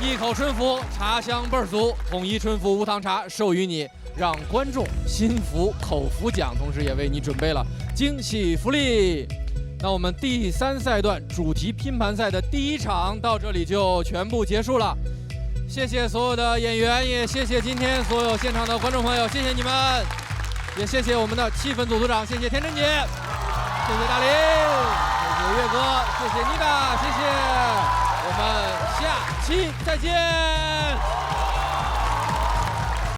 一口春福，茶香倍儿足，统一春福无糖茶授予你，让观众心服口服奖，同时也为你准备了惊喜福利。那我们第3赛段主题拼盘赛的第1场到这里就全部结束了。谢谢所有的演员，也谢谢今天所有现场的观众朋友，谢谢你们，也谢谢我们的气氛组组长，谢谢天真姐，谢谢大林，谢谢岳哥，谢谢妮达，谢谢，我们下期再见。